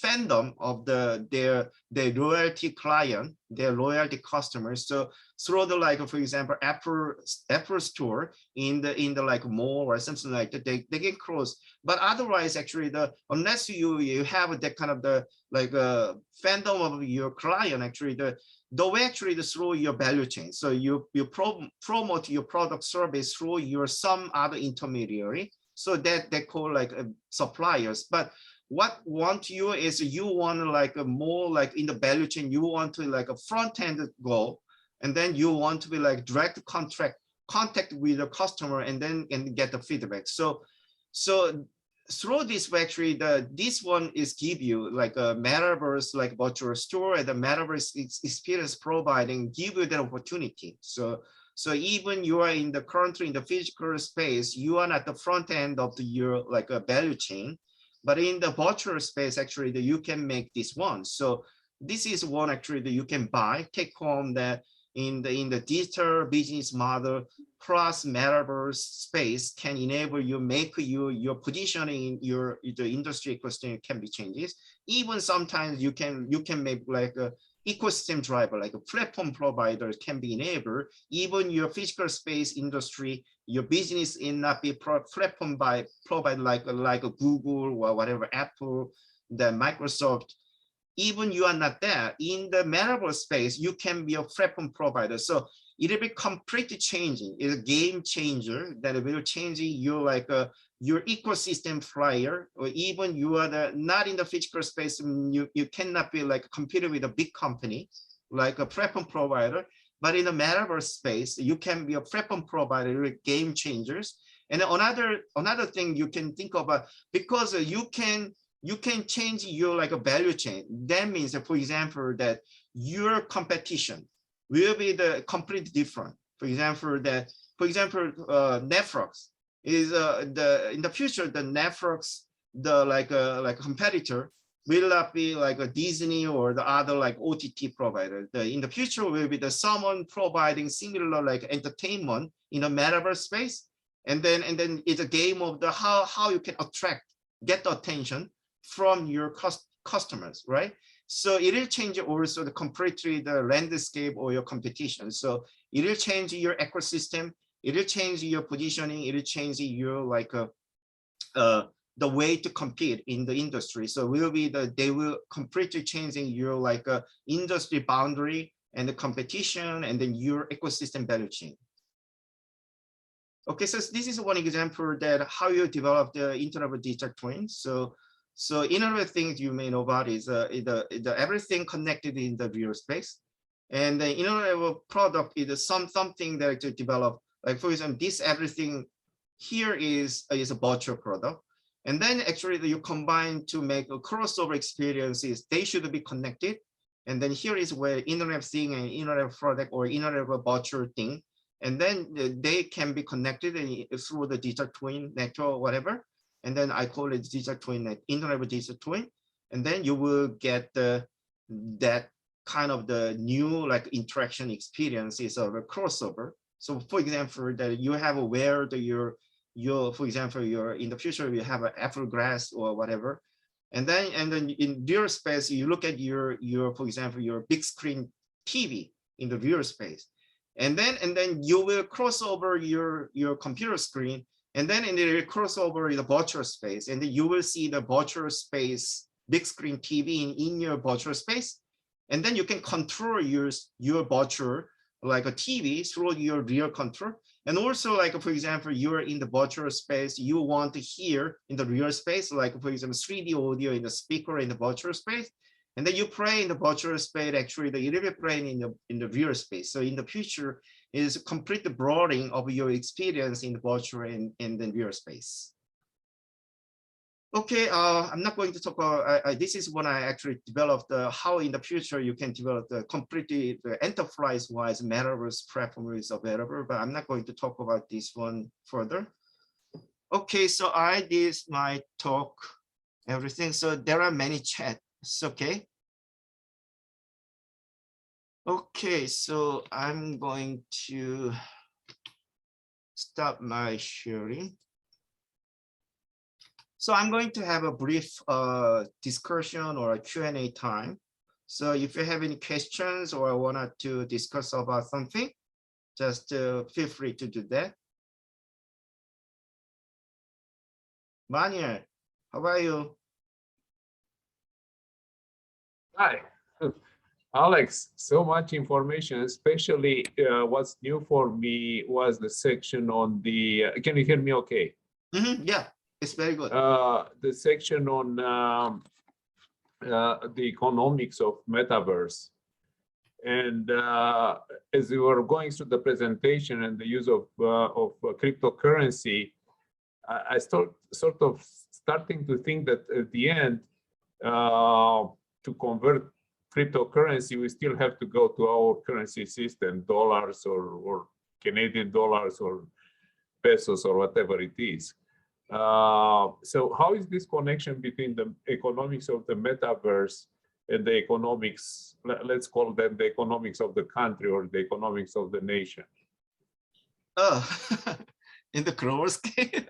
fandom of their loyalty client, their loyalty customers. So through the, like, for example, Apple store in the like mall or something like that, they can cross. But otherwise, actually, unless you have that kind of the like fandom of your client, actually the way actually through your value chain. So you promote your product service through your some other intermediary. So that they call like suppliers. But what want you is you want like a more like in the value chain, you want to like a front end goal, and then you want to be like direct contact with the customer and then get the feedback. So through this actually this one is give you like a metaverse like virtual store, and the metaverse experience providing give you that opportunity. So even you are in the currently in the physical space, you are at the front end of your like a value chain. But in the virtual space, actually, that you can make this one. So this is one actually that you can buy, take home that in the digital business model plus metaverse space can enable you make your positioning in the industry ecosystem can be changes. Even sometimes you can make like a ecosystem driver, like a platform provider can be enabled. Even your physical space industry, your business in not be platform by provide like a Google or whatever, Apple, the Microsoft. Even you are not there in the metaverse space, you can be a platform provider. So it'll be completely changing. It's a game changer that will change your like your ecosystem flyer, or even you are not in the physical space, you cannot be like competing with a big company like a platform provider. But in the metaverse space, you can be a platform provider with game changers. And another thing you can think about, because you can change your like a value chain. That means that, for example, that your competition will be the completely different. For example, Netflix is in the future, the Netflix, the like competitor will not be like a Disney or the other like OTT provider. In the future will be the someone providing similar like entertainment in a metaverse space. And then it's a game of the how you can get the attention from your customers, right? So it will change also the completely the landscape or your competition. So it will change your ecosystem. It will change your positioning. It will change your like the way to compete in the industry. So they will completely changing your like industry boundary and the competition and then your ecosystem value chain. Okay, so this is one example that how you develop the Internet of Digital Twin. So another thing you may know about is the everything connected in the real space. And the innovative product is something that to develop. Like for example, this everything here is a virtual product. And then actually you combine to make a crossover experiences. They should be connected. And then here is where Internet of Thing and Internet of Product or Internet of a virtual thing. And then they can be connected through the digital twin network or whatever. And then I call it digital twin, Internet of Digital Twin. And then you will get that kind of the new like interaction experiences of a crossover. So for example, that you have where your for example, in the future you have an Apple Glass or whatever. And then in real space, you look at your for example, your big screen TV in the real space. And then you will cross over your computer screen, and then it will cross over the virtual space, and then you will see the virtual space big screen TV in your virtual space. And then you can control your virtual like a TV through your real control. And also, like for example, you're in the virtual space, you want to hear in the real space, like for example, 3D audio in the speaker in the virtual space. And then you play in the virtual space, actually the will be playing in the real space. So in the future is complete broadening of your experience in the virtual and the real space. Okay, I'm not going to talk about, this is when I actually developed how in the future you can develop the completely enterprise-wise metaverse platform is available, but I'm not going to talk about this one further. Okay, so I did my talk, everything. So there are many chats, okay? Okay, so I'm going to stop my sharing. So I'm going to have a brief discussion or a Q&A time. So if you have any questions or wanted to discuss about something, just feel free to do that. Manuel, how are you? Hi, Alex, so much information, especially what's new for me was the section on the, can you hear me okay? Yeah, it's very good. The section on the economics of Metaverse. And as we were going through the presentation and the use of cryptocurrency, I sort of starting to think that at the end, to convert cryptocurrency, we still have to go to our currency system, dollars or Canadian dollars or pesos or whatever it is. So how is this connection between the economics of the metaverse and the economics, let's call them the economics of the country or the economics of the nation? In the global scale?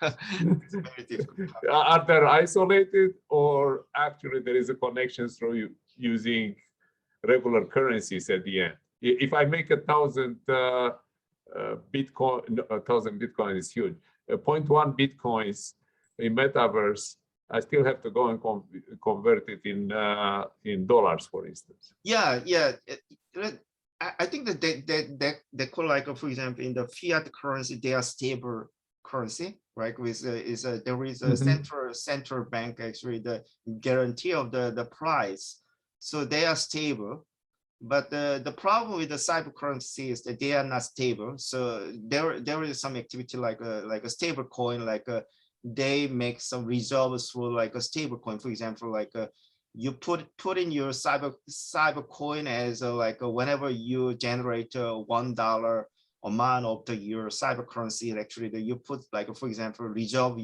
It's very difficult. Are they isolated, or actually there is a connection through using regular currencies at the end? If I make 1,000 Bitcoin, 1,000 Bitcoin is huge, 0.1 Bitcoins in metaverse, I still have to go and convert it in dollars, for instance. Yeah. I think that they call, like, for example, in the fiat currency, they are stable currency, right? With there is a central bank actually the guarantee of the price, so they are stable. But the problem with the cyber currency is that they are not stable. So there is some activity like a stable coin, like they make some reserves through like a stable coin. For example, like you put in your cyber coin as whenever you generate $1 amount of your cyber currency, actually you put, like, for example, reserve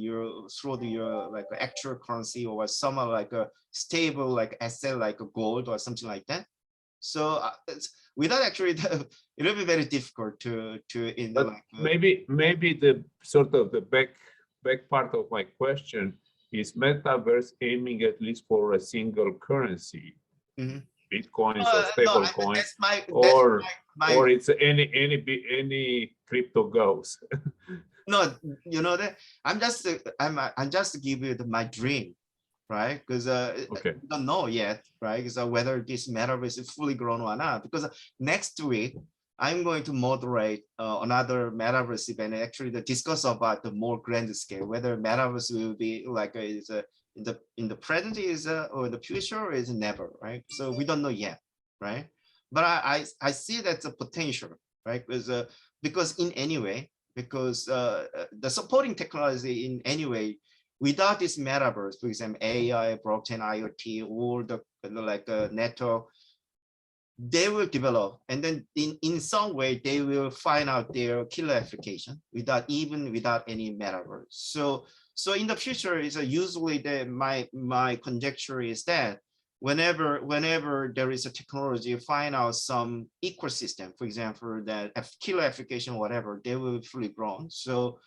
through your like actual currency or some like a stable like asset like a gold or something like that. So without actually, it will be very difficult to in the like. Maybe the sort of the back part of my question is metaverse aiming at least for a single currency, Bitcoins or stable coins, or it's any crypto goes. No, you know that I'm just give you my dream, right? Because okay. we don't know yet, right? So whether this metaverse is fully grown or not. Because next week I'm going to moderate another metaverse event, actually to discuss about the more grand scale, whether metaverse will be like in the present is or the future is never, right? So we don't know yet, right? But I see that's a potential, right? Because in any way, because the supporting technology in any way, without this metaverse, for example, AI, blockchain, IoT, or the like network, they will develop, and then in some way they will find out their killer application without any metaverse. So in the future, is usually my conjecture is that whenever there is a technology, find out some ecosystem, for example, that killer application, whatever, they will be fully grown. So,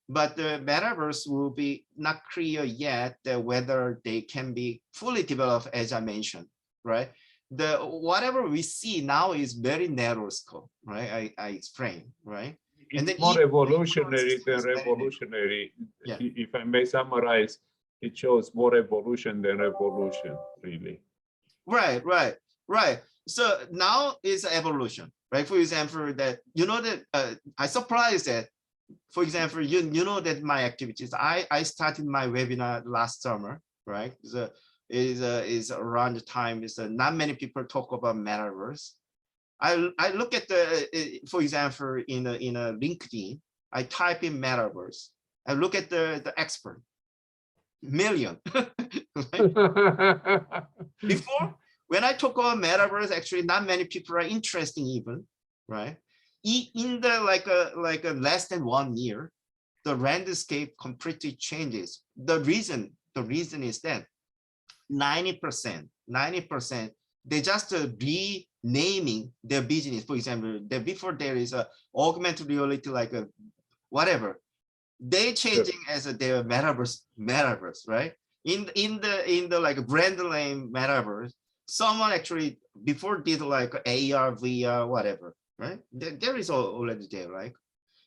but the metaverse will be not clear yet whether they can be fully developed, as I mentioned, right? Whatever we see now is very narrow scope, right? I explained, right? It's and then more evolutionary than revolutionary. Yeah. If I may summarize, it shows more evolution than revolution, really. Right. So now is evolution, right? For example, that that I surprised that, for example, you know that my activities, I started my webinar last summer, right? Is around the time is not many people talk about metaverse. I look at for example, in a LinkedIn, I type in metaverse. I look at the expert, million. Before, when I talk about metaverse, actually not many people are interested even, right? In the like a less than 1 year, the landscape completely changes. The reason is that 90%, they just renaming their business. For example, before there is a augmented reality, like a whatever. they changing as a their metaverse, right? In the like brand name metaverse, someone actually before did like AR, VR, whatever, right? There is already there, right?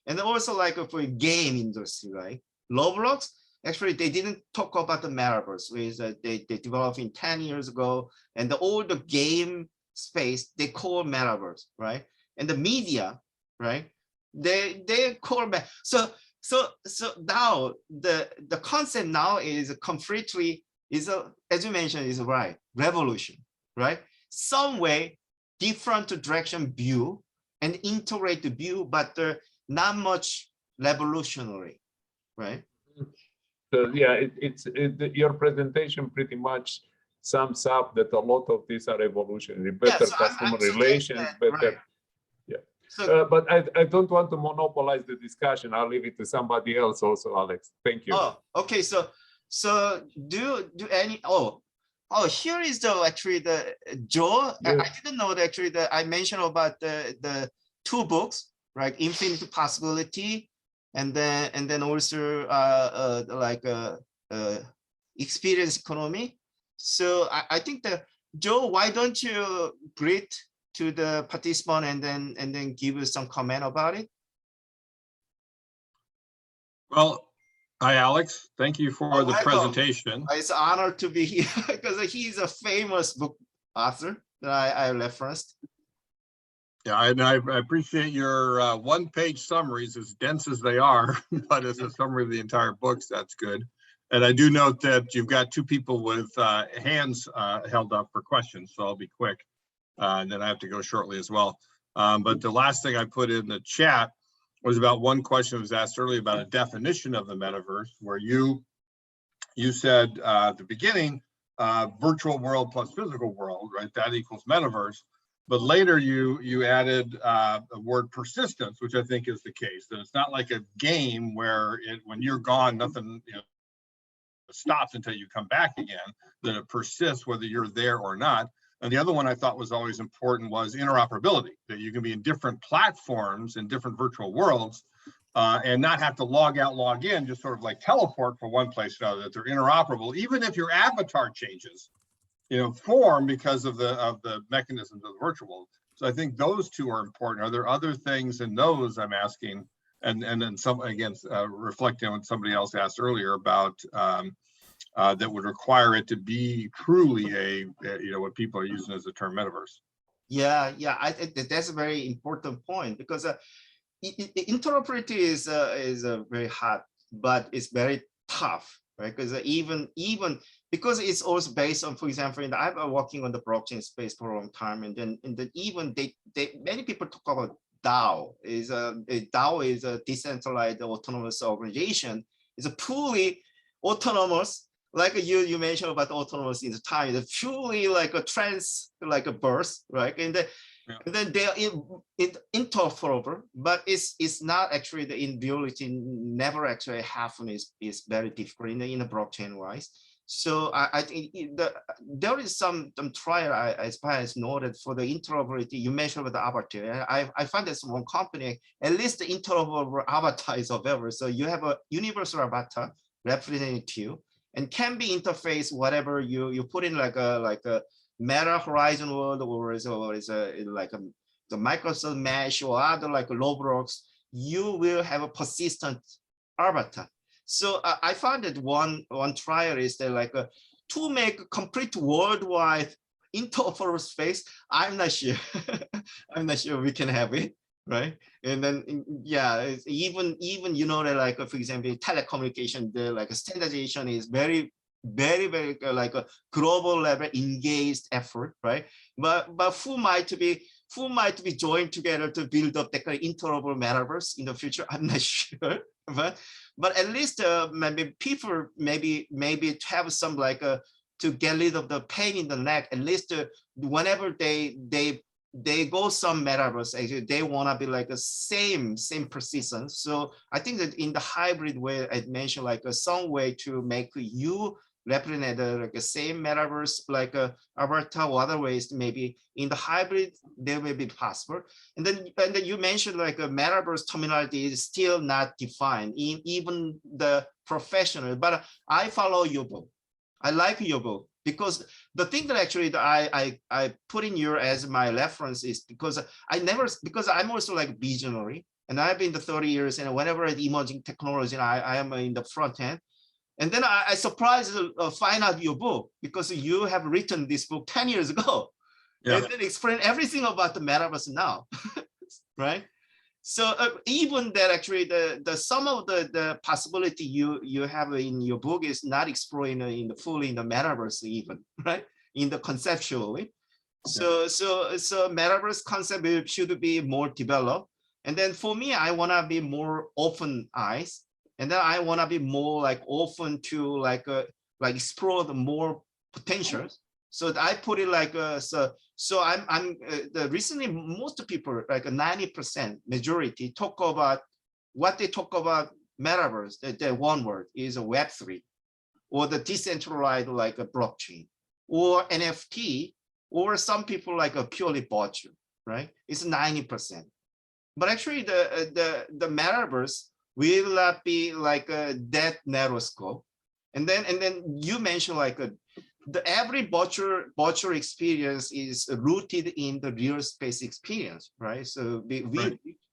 And also like for game industry, right? Roblox, actually they didn't talk about the metaverse, which they developed in 10 years ago, and all the game space they call metaverse, right? And the media, right? They call so now the concept now is completely is a, as you mentioned, is right, revolution, right? Some way different direction view and integrate the view, but not much revolutionary, right? So yeah, your presentation pretty much sums up that a lot of these are evolutionary, better So customer I'm suggesting relations, that, better. right. Yeah. So But I don't want to monopolize the discussion. I'll leave it to somebody else also, Alex. Thank you. oh, okay. So do any here is the actually the Joe. Yeah. I didn't know that actually that I mentioned about the two books, right? Infinite Possibility, and then also Experience Economy. So I think that Joe, why don't you greet to the participant and then give us some comment about it? Well, hi, Alex. Thank you for the Welcome. presentation. It's an honor to be here because he's a famous book author that I referenced. Yeah, I appreciate your one-page summaries, as dense as they are, but as a summary of the entire books, that's good. And I do note that you've got two people with hands held up for questions, so I'll be quick. And then I have to go shortly as well. But the last thing I put in the chat was about one question that was asked earlier about a definition of the metaverse, where you said at the beginning, virtual world plus physical world, right? That equals metaverse. But later you added the word persistence, which I think is the case. That it's not like a game where when you're gone, nothing stops until you come back again, that it persists whether you're there or not. And the other one I thought was always important was interoperability, that you can be in different platforms in different virtual worlds and not have to log out, log in, just sort of like teleport from one place to another, that they're interoperable, even if your avatar changes, form because of the mechanisms of the virtual world. So I think those two are important. Are there other things in those, I'm asking, and then some, again, reflecting on what somebody else asked earlier about that would require it to be truly what people are using as the term metaverse. Yeah, I think that's a very important point, because interoperability is very hard, but it's very tough, right? Because even because it's also based on, for example, I've been working on the blockchain space for a long time, and then even many people talk about DAO. DAO is a decentralized autonomous organization. It's a fully autonomous, like you mentioned about autonomous in the time. It's purely like a birth, right? And then they are interoperable, but it's not actually the inviolability never actually happen is very difficult in the blockchain wise. So I think there is some trial as far as noted for the interoperability. You mentioned about the avatar. I find this one company, at least the interoperable avatar is available. So you have a universal avatar representing you and can be interface whatever you put in like a Meta Horizon World or is like the Microsoft Mesh or other like Roblox, you will have a persistent avatar. So I found that one trial is that like to make a complete worldwide interoperable space. I'm not sure. I'm not sure we can have it, right? And then even that like for example telecommunication, the like standardization is very like a global level engaged effort, right? But who might be joined together to build up the kind of interoperable metaverse in the future? I'm not sure, but at least maybe people maybe to have some like to get rid of the pain in the neck. At least whenever they go some metaverse, actually they want to be like a same persistence. So I think that in the hybrid way I mentioned, like some way to make you replicate like the same metaverse, like avatar waterways, maybe in the hybrid, they may be possible. And then you mentioned like a metaverse terminology is still not defined in even the professional, but I follow your book. I like your book because the thing that actually that I put in your as my reference is because because I'm also like visionary, and I've been the 30 years, and whenever the emerging technology, I am in the front end. And then I surprised find out your book because you have written this book 10 years ago. Yeah. And then explain everything about the metaverse now, right? So even that actually the some of the possibility you have in your book is not exploring in the fully in the metaverse even, right? In the conceptually. So metaverse concept should be more developed. And then for me, I want to be more open eyes. And then I want to be more like open to like explore the more potentials. So I put it like so I'm recently most people like 90% majority talk about what they talk about metaverse. The one word is a Web3 or the decentralized like a blockchain or NFT, or some people like a purely virtual, right? It's 90%. But actually the metaverse will not be like that narrow scope. And then you mentioned like the every virtual experience is rooted in the real space experience, right? So we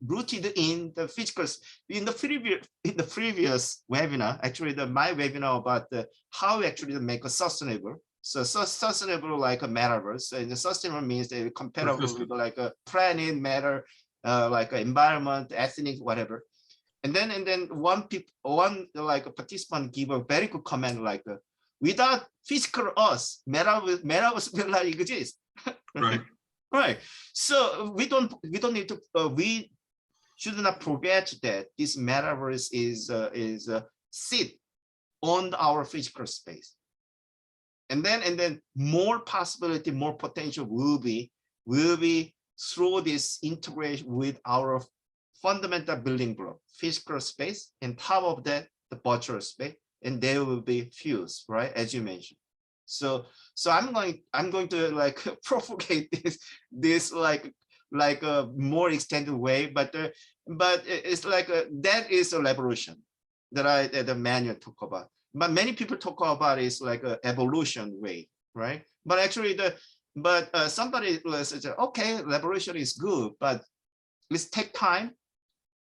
rooted in the physical. In the previous webinar, actually my webinar about how actually to make a sustainable. So sustainable like a metaverse, and the sustainable means that comparable with like a planet, matter, like environment, ethnic, whatever. And then one like a participant give a very good comment like without physical us, metaverse will not exist. Right. Right. So we don't need to we should not forget that this metaverse is sit on our physical space. And then more possibility, more potential will be through this integration with our fundamental building block, physical space, and top of that, the virtual space, and they will be fused, right? As you mentioned. So I'm going to like propagate this like a more extended way, but it's like that is a revolution that the manual talk about. But many people talk about is like a evolution way, right? But actually somebody says, okay, revolution is good, but let's take time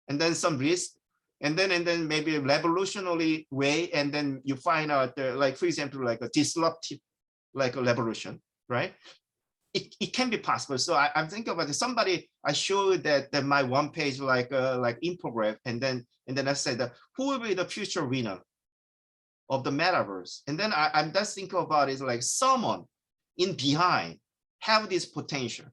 and then some risk, and then maybe a revolutionary way, and then you find out like, for example, like a disruptive, like a revolution, right? It can be possible. So I'm thinking about it. Somebody, I showed that my one page like infographic, and then I said who will be the future winner of the metaverse? And then I'm just thinking about it like someone in behind have this potential,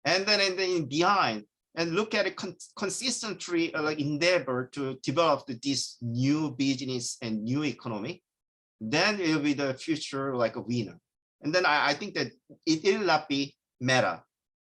and then in behind, and look at it consistently like endeavor to develop this new business and new economy, then it will be the future like a winner. And then I think that it will not be meta.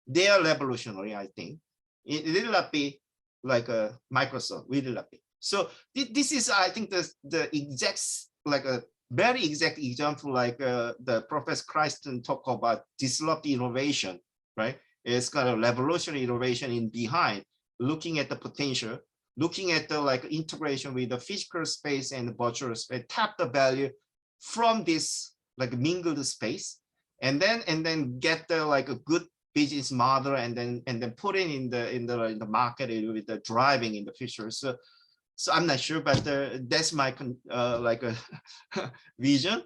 They are revolutionary, I think. It will not be like a Microsoft, will not be. So this is, I think, the exact, like a very exact example, like the Professor Christen talk about disruptive innovation, right? It's kind of revolutionary innovation in behind, looking at the potential, looking at the like integration with the physical space and the virtual space, tap the value from this like mingled space, and then get the like a good business model, and then put it in the market with the driving in the future. So I'm not sure, but that's my like a vision.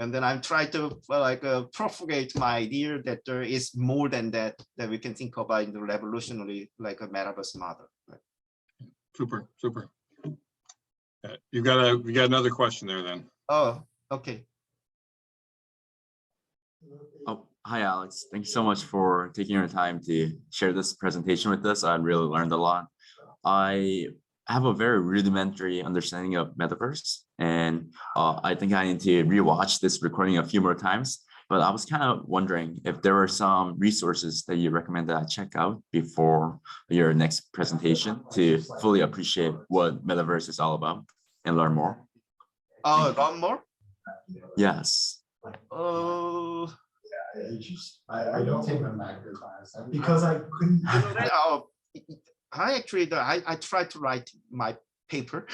And then I'm trying to like propagate my idea that there is more than that we can think about in the revolutionary like a metaverse model. Right? Super. You got another question there then. Oh, okay. Oh, hi, Alex. Thank you so much for taking your time to share this presentation with us. I really learned a lot. I have a very rudimentary understanding of Metaverse, and I think I need to rewatch this recording a few more times. But I was kind of wondering if there were some resources that you recommend that I check out before your next presentation to fully appreciate what Metaverse is all about and learn more. Oh, learn more? Yes. Oh, I don't take my Mac class because I couldn't. I actually, I tried to write my paper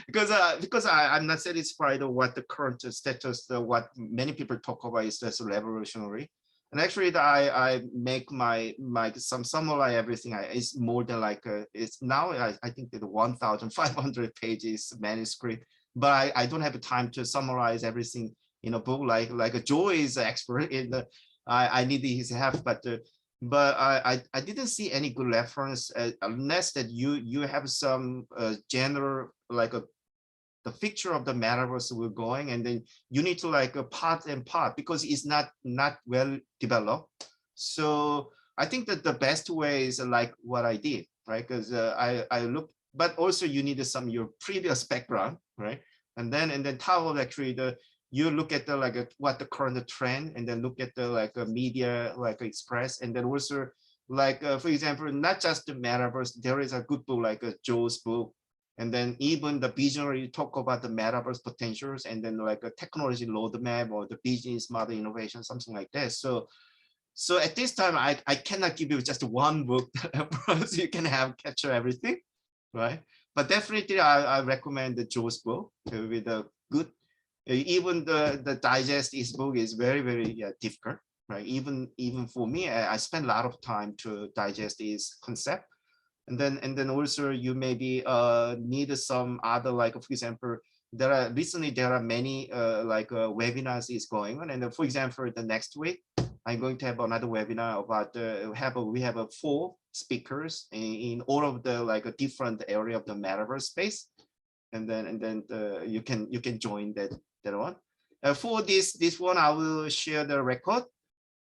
because I'm not satisfied with what the current status, what many people talk about is that's revolutionary. And actually, I make my some summarize everything. It's more than like it's now I think that 1,500 pages manuscript, but I don't have the time to summarize everything in a book like Joe is an expert in the. I need his help, but I didn't see any good reference unless that you have some general like the picture of the metaverse we're going, and then you need to like a part and part because it's not well developed. So I think that the best way is like what I did, right? Because I look, but also you need some your previous background, right? And then top of actually you look at the like what the current trend, and then look at the like media like express, and then also like for example, not just the metaverse, there is a good book like Joe's book, and then even the visionary talk about the metaverse potentials, and then like a technology roadmap or the business model innovation, something like that. So at this time, I cannot give you just one book so you can have capture everything, right? But definitely I recommend the Joe's book with a good, even the digest his book is very difficult, right? Even for me, I spend a lot of time to digest his concept. And then also you maybe need some other, like for example, there are many webinars is going on, and for example, the next week I'm going to have another webinar about we have 4 speakers in all of the like a different area of the metaverse space, and then you can join that one. For this one, I will share the record.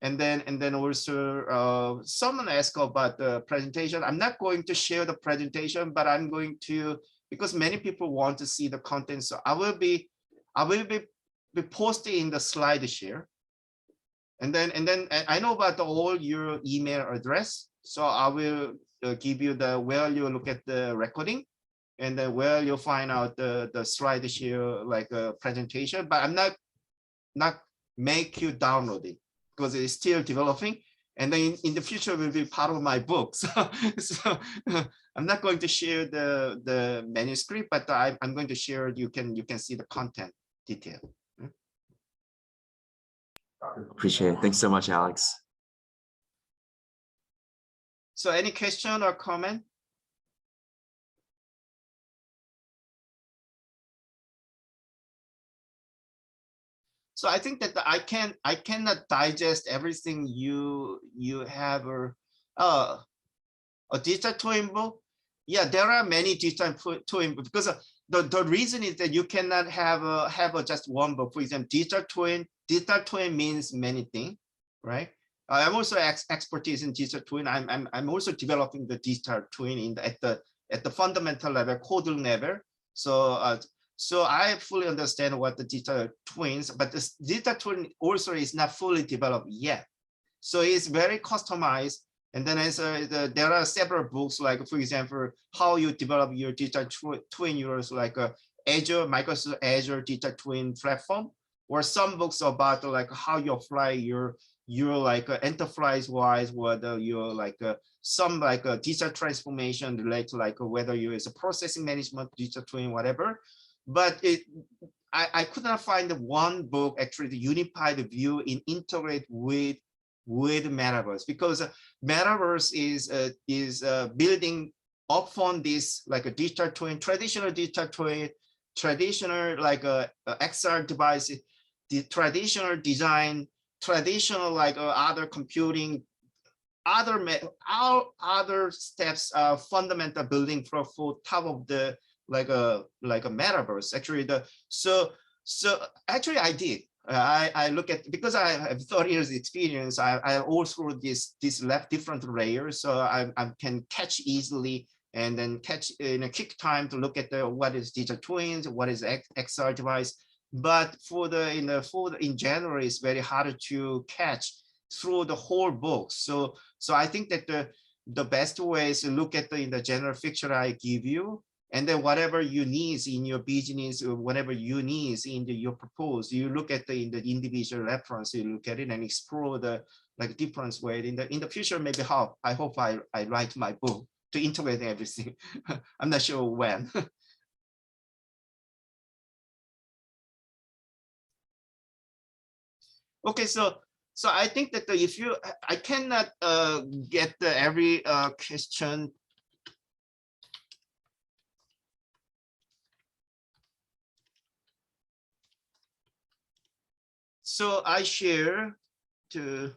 And then also someone asked about the presentation. I'm not going to share the presentation, but I'm going to, because many people want to see the content. So I will be posting in the slide share. And then I know about all your email address. So I will give you the where you look at the recording, and then where you'll find out the slide share like a presentation. But I'm not make you download it, because it's still developing, and then in the future will be part of my book. So I'm not going to share the manuscript, but I'm going to share. You can see the content detail. Appreciate it. Thanks so much, Alex. So any question or comment? So I think that I cannot digest everything you have, or a digital twin book. Yeah, there are many digital twin books, because the reason is that you cannot have just one book. For example, digital twin means many things, right? I'm also expertise in digital twin. I'm also developing the digital twin at the fundamental level, coding level. So I fully understand what the digital twins, but the digital twin also is not fully developed yet. So it's very customized. And then there are several books, like for example, how you develop your digital twin, yours like Microsoft Azure digital twin platform, or some books about like how you apply your like enterprise wise, whether you're like some like a digital transformation related to like whether you is a processing management, digital twin, whatever. But I could not find one book actually to unify the view in integrate with Metaverse, because Metaverse is building upon this like a digital twin, traditional digital twin, traditional like a XR device, the traditional design, traditional like other computing, other steps are fundamental building for top of the like a metaverse. Actually, so actually I did. I look at, because I have 30 years experience. I all through this left different layers, so I can catch easily, and then catch in a quick time to look at what is digital twins, what is XR device. But in general, it's very hard to catch through the whole book. So I think that the best way is to look at in the general picture I give you, And then whatever you need in your business or whatever you need in your proposal, you look at in the individual reference, you look at it and explore the like different way. In the future, maybe I hope I write my book to integrate everything. I'm not sure when. Okay, so I think that if you, I cannot get every question. So I share to.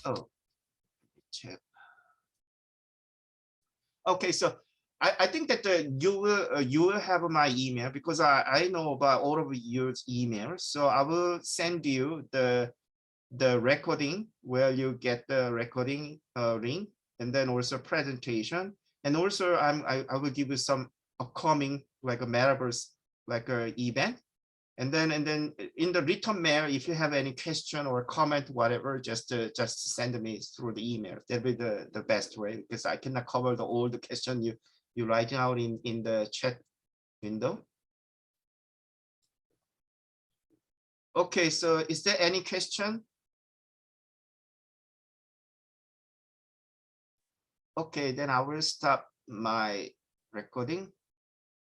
Oh, check. Okay, so I think that you will have my email because I know about all of your emails. So I will send you the recording where you get the recording link, and then also presentation, and also I will give you some upcoming like a Metaverse like a event. And then in the written mail, if you have any question or comment, whatever, just send me through the email. That'll be the best way, because I cannot cover all the question you write out in the chat window. Okay, so is there any question? Okay, then I will stop my recording.